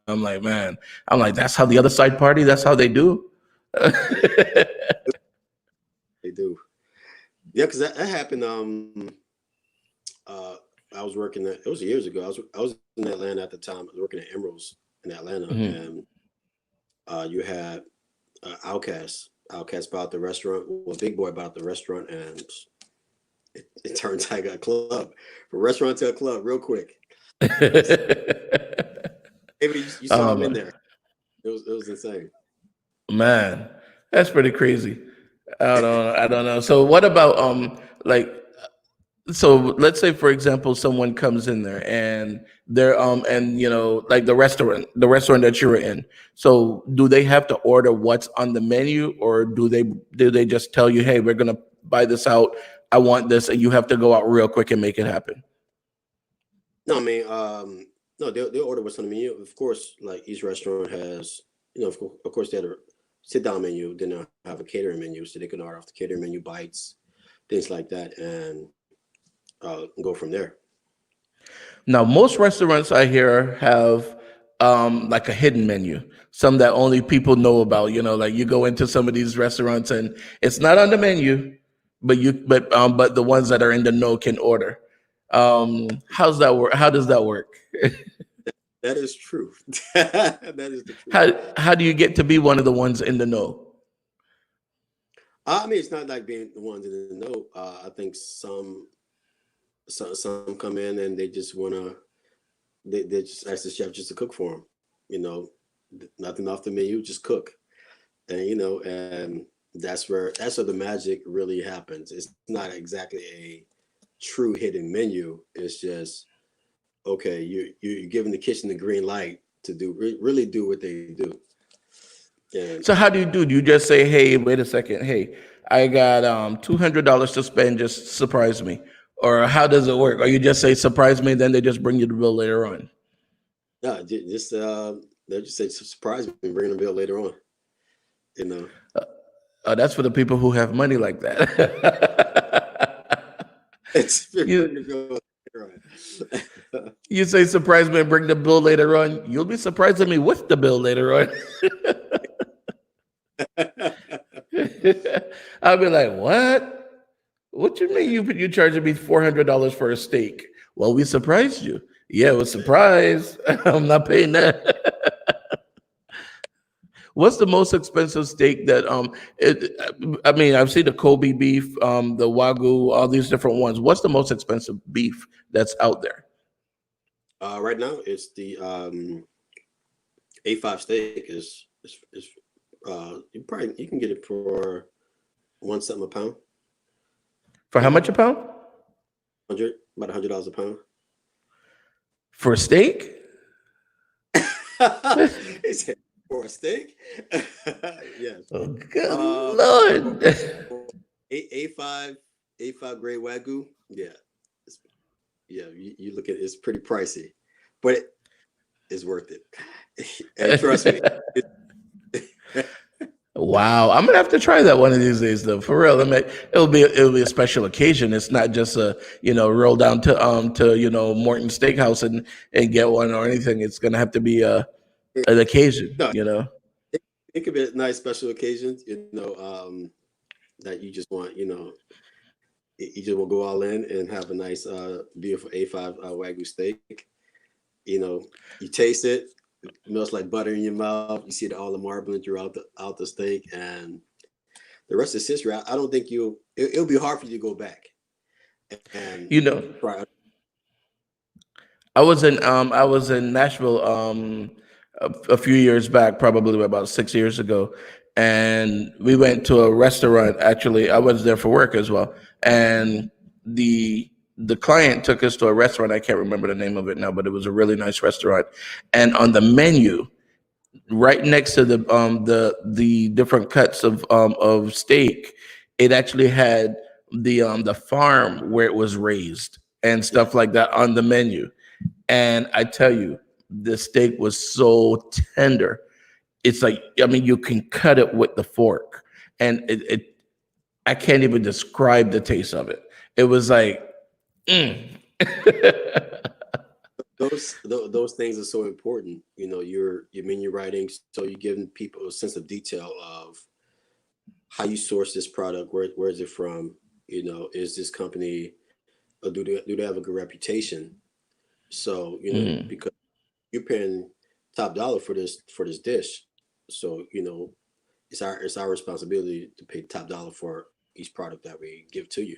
S1: I'm like, man. I'm like, that's how the other side party. That's how they do.
S2: They do. Yeah, because that happened. I was working it was years ago. I was in Atlanta at the time. I was working at Emerald's in Atlanta, and you had Outkast. Outkast bought the restaurant. Well, Big Boy bought the restaurant, and it turns like a club, from restaurant to a club, real quick. Maybe you saw him in there. It was insane.
S1: Man, that's pretty crazy. I don't know. So what about so let's say, for example, someone comes in there and they're like the restaurant that you were in. So do they have to order what's on the menu, or do they just tell you, hey, we're gonna buy this out, I want this, and you have to go out real quick and make it happen?
S2: No, I mean, no, they'll order what's on the menu. Of course, like each restaurant has, of course they have a sit-down menu, then they'll have a catering menu, so they can order off the catering menu, bites, things like that, and go from there.
S1: Now, most restaurants I hear have like a hidden menu, some that only people know about. Like you go into some of these restaurants and it's not on the menu, but the ones that are in the know can order. How's that work? How does that work?
S2: That is true. That is the truth.
S1: How do you get to be one of the ones in the know?
S2: I mean, it's not like being the ones in the know. I think some come in and they just they just ask the chef just to cook for them. Nothing off the menu, just cook, and and that's where the magic really happens. It's not exactly a true hidden menu. It's just, okay, you're giving the kitchen the green light to really do what they do. And
S1: So how do you do? Do you just say, hey, wait a second, hey, I got $200 to spend, just surprise me? Or how does it work? Or you just say surprise me, then they just bring you the bill later on?
S2: no, just they'll just say surprise me and bring the bill later on.
S1: That's for the people who have money like that.
S2: It's
S1: You you say surprise me and bring the bill later on. You'll be surprising me with the bill later on. I'll be like, what? What you mean you charging me $400 for a steak? Well, we surprised you. Yeah, it was a surprise. I'm not paying that. What's the most expensive steak that I mean, I've seen the Kobe beef, the Wagyu, all these different ones. What's the most expensive beef that's out there?
S2: Right now, it's the A5 steak is you can get it for $1 a pound.
S1: For how much a pound?
S2: About $100 a pound.
S1: For steak?
S2: He said, for a steak? Yes.
S1: Oh, good
S2: Uh,
S1: Lord.
S2: A5 grade Wagyu. Yeah. It's, yeah, you look at it's pretty pricey, but it's worth it. And trust me,
S1: Wow, I'm gonna have to try that one of these days, though. For real, I mean, it'll be a special occasion. It's not just a roll down to Morton Steakhouse and get one or anything. It's gonna have to be an occasion,
S2: no,
S1: you know.
S2: it could be a nice special occasion, that you just want, you just will go all in and have a nice, beautiful A5 Wagyu steak. You taste it. It smells like butter in your mouth. You see all the marbling throughout the steak, and the rest is history. I don't think it'll be hard for you to go back and
S1: You know,
S2: try.
S1: I was in Nashville a few years back, probably about 6 years ago, and we went to a restaurant. Actually, I was there for work as well, and the client took us to a restaurant. I can't remember the name of it now, but it was a really nice restaurant. And on the menu, right next to the different cuts of steak, it actually had the farm where it was raised and stuff like that on the menu. And I tell you, the steak was so tender. It's like, I mean, you can cut it with the fork, and I can't even describe the taste of it. It was like,
S2: Those things are so important. Your menu writing, so you're giving people a sense of detail of how you source this product. Where is it from? Is this company, or do they have a good reputation? So because you're paying top dollar for this dish, so it's our responsibility to pay top dollar for each product that we give to you.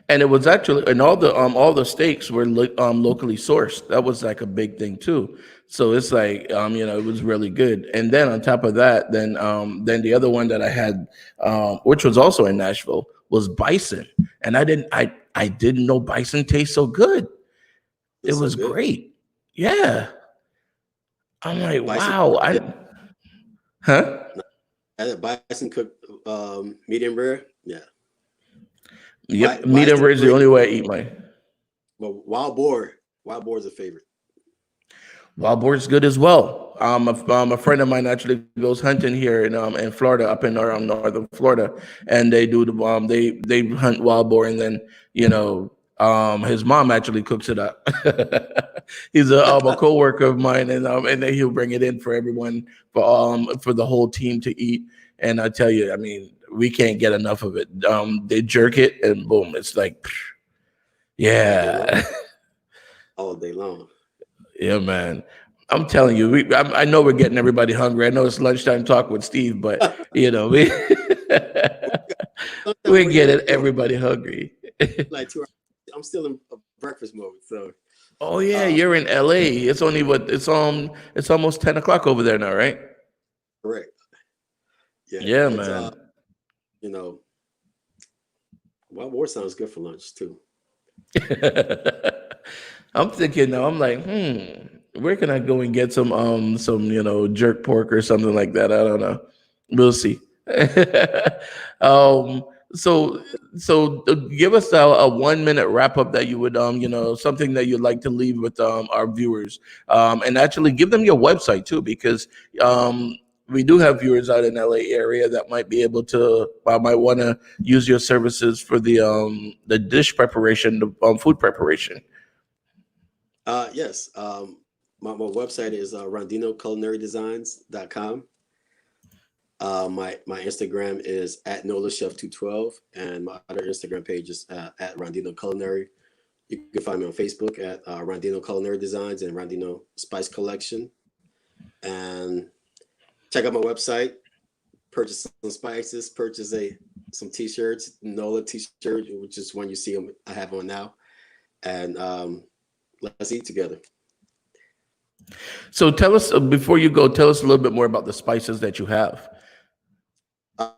S1: And it was actually, and all the steaks were locally sourced. That was like a big thing too. So it's like, it was really good. And then on top of that, then the other one that I had, which was also in Nashville, was bison. And I didn't know bison tastes so good.
S2: It's
S1: It
S2: so
S1: was
S2: good.
S1: great. Yeah. I'm like,
S2: Bison,
S1: wow. Huh?
S2: I had bison cooked medium rare. Yeah.
S1: Yep. Meat and
S2: Bison
S1: rare is the
S2: great,
S1: only way I eat mine.
S2: but wild boar is a favorite.
S1: Wild boar's good as well. A friend of mine actually goes hunting here in Florida, up in northern Florida, and they do they hunt wild boar, and then his mom actually cooks it up. He's a coworker of mine, and then he'll bring it in for everyone for the whole team to eat. And I tell you, I mean, we can't get enough of it. They jerk it, and boom, it's like, yeah.
S2: All day long.
S1: Yeah, man. I'm telling you, I know we're getting everybody hungry. I know it's lunchtime talk with Steve, but we
S2: Sometimes
S1: we're
S2: we're
S1: getting
S2: here
S1: everybody hungry.
S2: like 2 hours. I'm still in a breakfast mode, so
S1: Oh yeah,
S2: uh,
S1: you're in LA. It's only it's almost 10 o'clock over there now, right?
S2: correct. Yeah,
S1: Yeah,
S2: it's
S1: man.
S2: you know, wild boar sounds good for lunch too.
S1: I'm thinking now, I'm like, where can I go and get some jerk pork or something like that? I don't know. We'll see. um so give us a 1 minute wrap up that you would something that you'd like to leave with our viewers, and actually give them your website too, because we do have viewers out in LA area that might be able to might want to use your services for the dish preparation, the food preparation.
S2: Yes. My website is rondenoculinarydesigns.com. My Instagram is at NolaChef212, and my other Instagram page is at Rondeno Culinary. You can find me on Facebook at Rondeno Culinary Designs and Rondeno Spice Collection. And check out my website, purchase some spices, purchase some t-shirts, Nola t-shirt, which is one you see I have on now. And let's eat together.
S1: So tell us, before you go, tell us a little bit more about the spices that you have.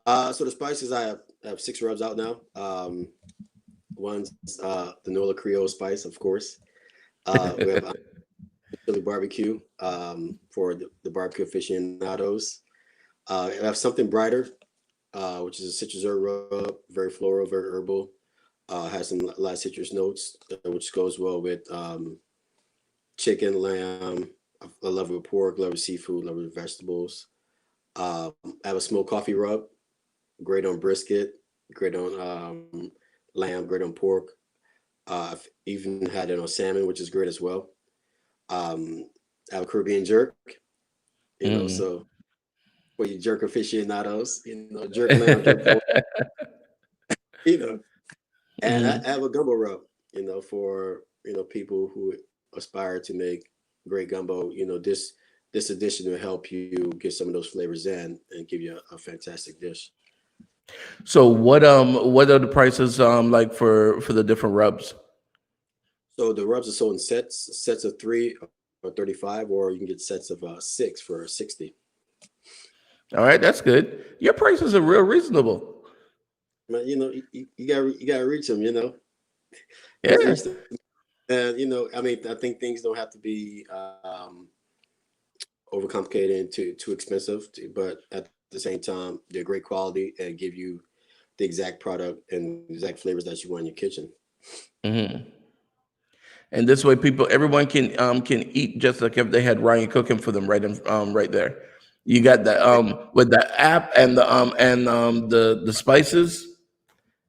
S2: So the spices, I have 6 rubs out now. One's the Nola Creole spice, of course. We have chili barbecue for the barbecue aficionados. I have something brighter, which is a citrus herb rub, very floral, very herbal. Has some a lot of citrus notes, which goes well with chicken, lamb. I love it with pork, love it with seafood, love it with vegetables. I have a smoked coffee rub, great on brisket, great on lamb, great on pork. I've even had it on salmon, which is great as well. I have a Caribbean jerk, so for you jerk aficionados, jerk lamb, jerk pork, you know. And I have a gumbo rub, for people who aspire to make great gumbo. This addition will help you get some of those flavors in and give you a fantastic dish.
S1: So what are the prices like for the different rubs?
S2: So the rubs are sold in sets of 3 or 35, or you can get sets of 6 for 60.
S1: All right, that's good. Your prices are real reasonable.
S2: But, you gotta reach them.
S1: Yeah.
S2: Reach them. And I think things don't have to be overcomplicated and too expensive, but at the same time, they're great quality and give you the exact product and exact flavors that you want in your kitchen.
S1: Mm-hmm. And this way, everyone can eat just like if they had Ryan cooking for them right there. You got that with the app and the spices.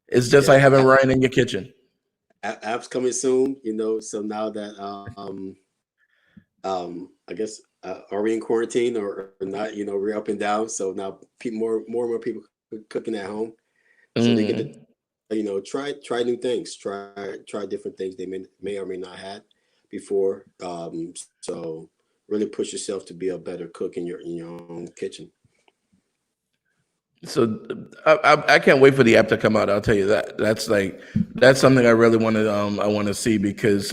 S1: It's just like having Ryan in your kitchen.
S2: App's coming soon, So now that I guess are we in quarantine or not? We're up and down. So now more and more people cooking at home, so they get to try new things, try different things they may or may not had before. So really push yourself to be a better cook in your own kitchen.
S1: So I can't wait for the app to come out. I'll tell you that. That's something I really want to see because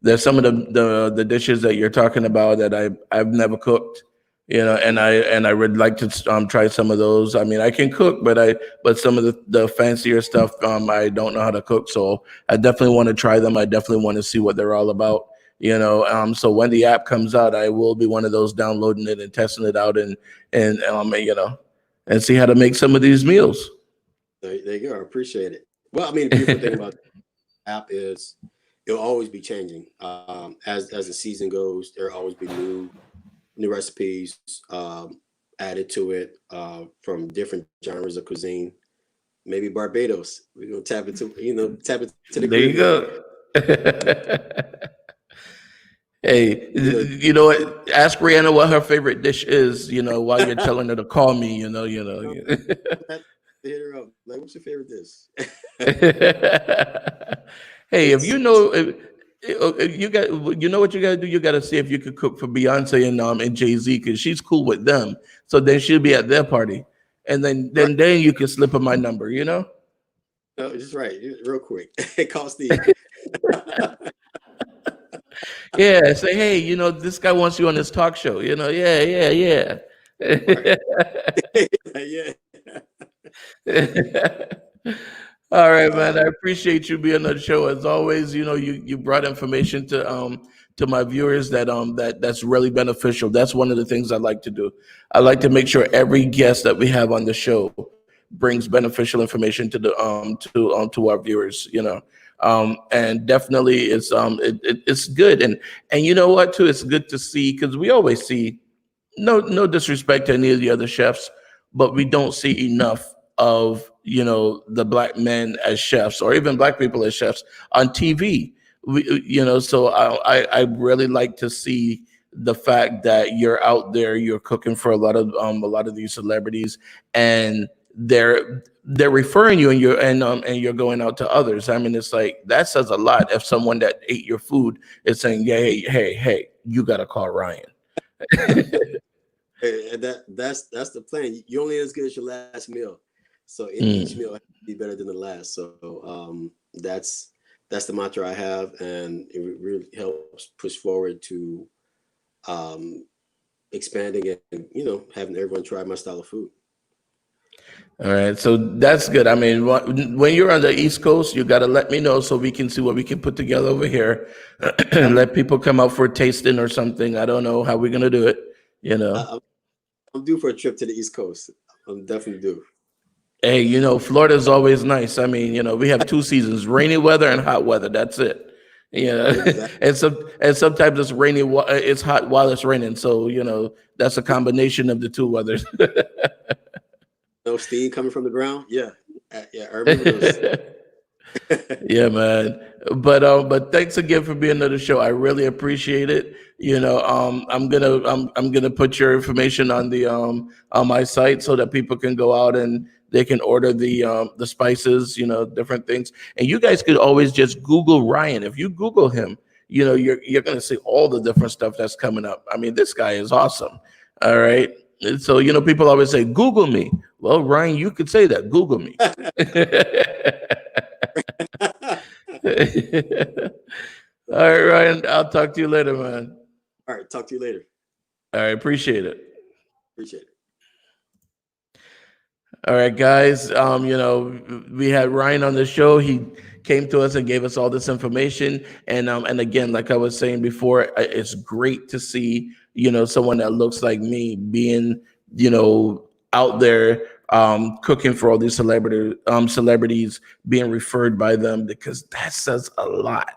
S1: there's some of the dishes that you're talking about that I've never cooked, and I would like to try some of those. I mean, I can cook, but some of the fancier stuff I don't know how to cook, so I definitely want to try them. I definitely want to see what they're all about. So when the app comes out, I will be one of those downloading it and testing it out and see how to make some of these meals.
S2: There you go. I appreciate it. Well, I mean, the beautiful thing about the app is it'll always be changing. As the season goes, there'll always be new recipes added to it from different genres of cuisine. Maybe Barbados. We're gonna tap into the.
S1: There you go. Hey, you know what? Ask Rihanna what her favorite dish is. While you're telling her to call me.
S2: Hit her up. Like, what's your favorite dish?
S1: Hey, if you know what you gotta do, you gotta see if you could cook for Beyonce and Jay-Z because she's cool with them. So then she'll be at their party, and then you can slip her my number.
S2: No, just right, real quick. Call Steve.
S1: Yeah, say, hey, this guy wants you on his talk show. Yeah.
S2: Yeah.
S1: All right, man. I appreciate you being on the show as always. You brought information to my viewers that's really beneficial. That's one of the things I like to do. I like to make sure every guest that we have on the show brings beneficial information to to our viewers. And definitely it's good. And you know what too? It's good to see because we always see no disrespect to any of the other chefs, but we don't see enough of the black men as chefs or even black people as chefs on TV. So I really like to see the fact that you're out there, you're cooking for a lot of these celebrities, and they're referring you, and you're going out to others. I mean, it's like that says a lot. If someone that ate your food is saying, "Yeah, hey, you got to call Ryan."
S2: And that's the plan. You're only as good as your last meal, so each meal has to be better than the last. So that's the mantra I have, and it really helps push forward to expanding it and having everyone try my style of food.
S1: All right, so that's good. I mean, when you're on the East Coast, you got to let me know so we can see what we can put together over here, and let people come out for a tasting or something. I don't know how we're gonna do it. You know,
S2: I'm due for a trip to the East Coast. I'm definitely due.
S1: hey, Florida's always nice. I mean, we have two seasons: rainy weather and hot weather. That's it. Yeah,
S2: Exactly.
S1: and sometimes it's rainy. It's hot while it's raining. So that's a combination of the two weathers.
S2: No steam coming from the ground. Yeah, yeah. I remember those.
S1: Yeah, man. But thanks again for being on the show. I really appreciate it. I'm gonna put your information on the on my site so that people can go out and they can order the spices, different things. And you guys could always just Google Ryan. If you Google him, you're gonna see all the different stuff that's coming up. I mean, this guy is awesome. All right. And so people always say, Google me. Well, Ryan, you could say that. Google me. All right, Ryan. I'll talk to you later, man.
S2: All right, talk to you later.
S1: All right, appreciate it.
S2: Appreciate it.
S1: All right, guys. We had Ryan on the show. He came to us and gave us all this information. And again, like I was saying before, it's great to see someone that looks like me being out there cooking for all these celebrities, being referred by them, because that says a lot.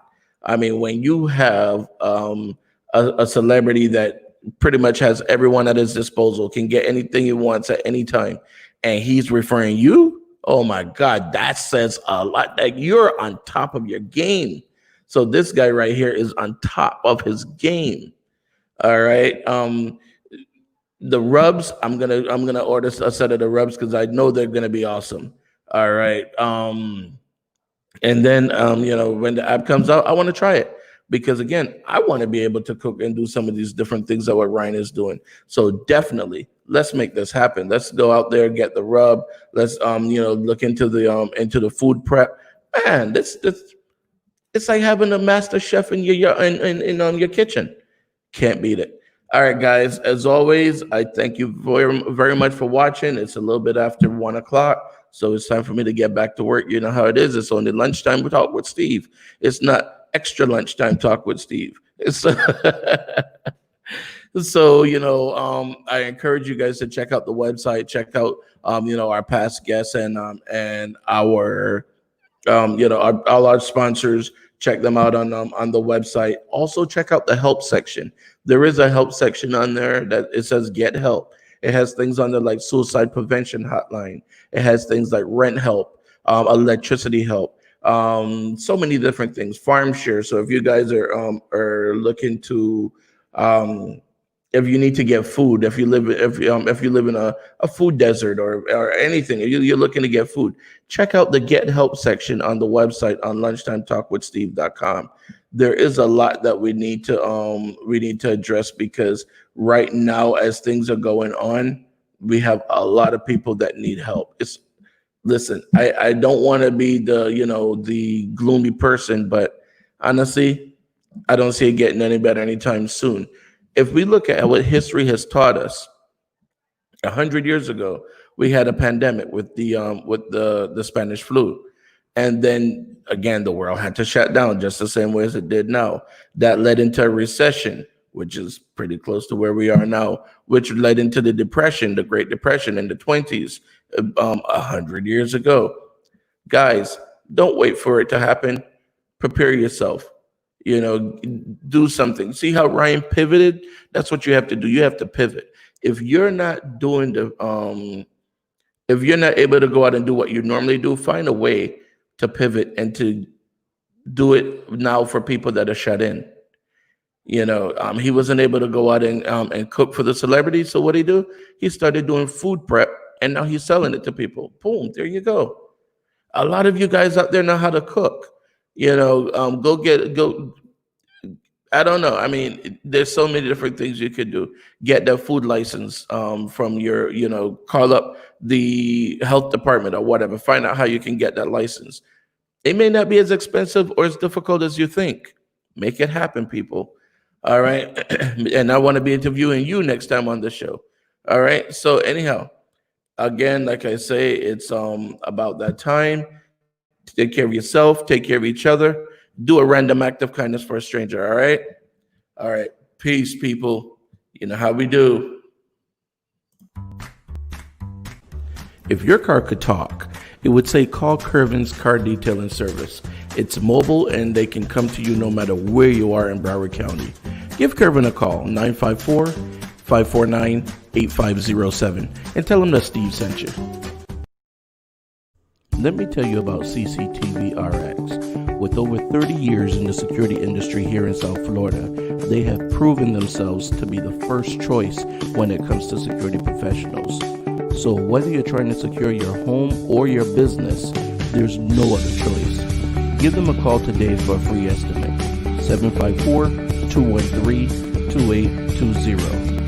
S1: I mean, when you have a celebrity that pretty much has everyone at his disposal, can get anything he wants at any time, and he's referring you, oh my God, that says a lot. Like, you're on top of your game. So this guy right here is on top of his game. All right. The rubs, I'm gonna order a set of the rubs because I know they're gonna be awesome. All right. And then when the app comes out, I want to try it because again, I want to be able to cook and do some of these different things that what Ryan is doing. So definitely, let's make this happen. Let's go out there, get the rub. Let's look into the food prep. Man, this it's like having a master chef in your kitchen. Can't beat it. All right, guys. As always, I thank you very, very much for watching. It's a little bit after 1:00, so it's time for me to get back to work. You know how it is. It's only lunchtime talk with Steve. It's not extra lunchtime talk with Steve. It's so I encourage you guys to check out the website, check out our past guests and our all our sponsors. Check them out on the website. Also, check out the help section. There is a help section on there that it says get help. It has things on there like suicide prevention hotline. It has things like rent help, electricity help, so many different things. Farm share. So if you guys are looking to if you need to get food, if you live in a food desert or anything, you're looking to get food, check out the Get Help section on the website on lunchtimetalkwithsteve.com. There is a lot that we need to address because right now, as things are going on, we have a lot of people that need help. Listen, I don't want to be the gloomy person, but honestly, I don't see it getting any better anytime soon. If we look at what history has taught us, 100 years ago, we had a pandemic with the Spanish flu. And then again, the world had to shut down just the same way as it did now. That led into a recession, which is pretty close to where we are now, which led into the Depression, the Great Depression in the 20s, 100 years ago. Guys, don't wait for it to happen. Prepare yourself. Do something. See how Ryan pivoted? That's what you have to do. You have to pivot. If you're not doing if you're not able to go out and do what you normally do, find a way to pivot and to do it now for people that are shut in. He wasn't able to go out and cook for the celebrities. So what did he do? He started doing food prep, and now he's selling it to people. Boom, there you go. A lot of you guys out there know how to cook. Go. I don't know. I mean, there's so many different things you could do. Get that food license from your, call up the health department or whatever. Find out how you can get that license. It may not be as expensive or as difficult as you think. Make it happen, people. All right. And I want to be interviewing you next time on the show. All right. So anyhow, Again, like I say, it's about that time. Take care of yourself, take care of each other. Do a random act of kindness for a stranger, all right? All right. Peace, people. You know how we do. If your car could talk, it would say call Curvin's Car Detailing Service. It's mobile and they can come to you no matter where you are in Broward County. Give Curvin a call, 954-549-8507, and tell him that Steve sent you. Let me tell you about CCTV RX. With over 30 years in the security industry here in South Florida, they have proven themselves to be the first choice when it comes to security professionals. So whether you're trying to secure your home or your business, there's no other choice. Give them a call today for a free estimate. 754-213-2820.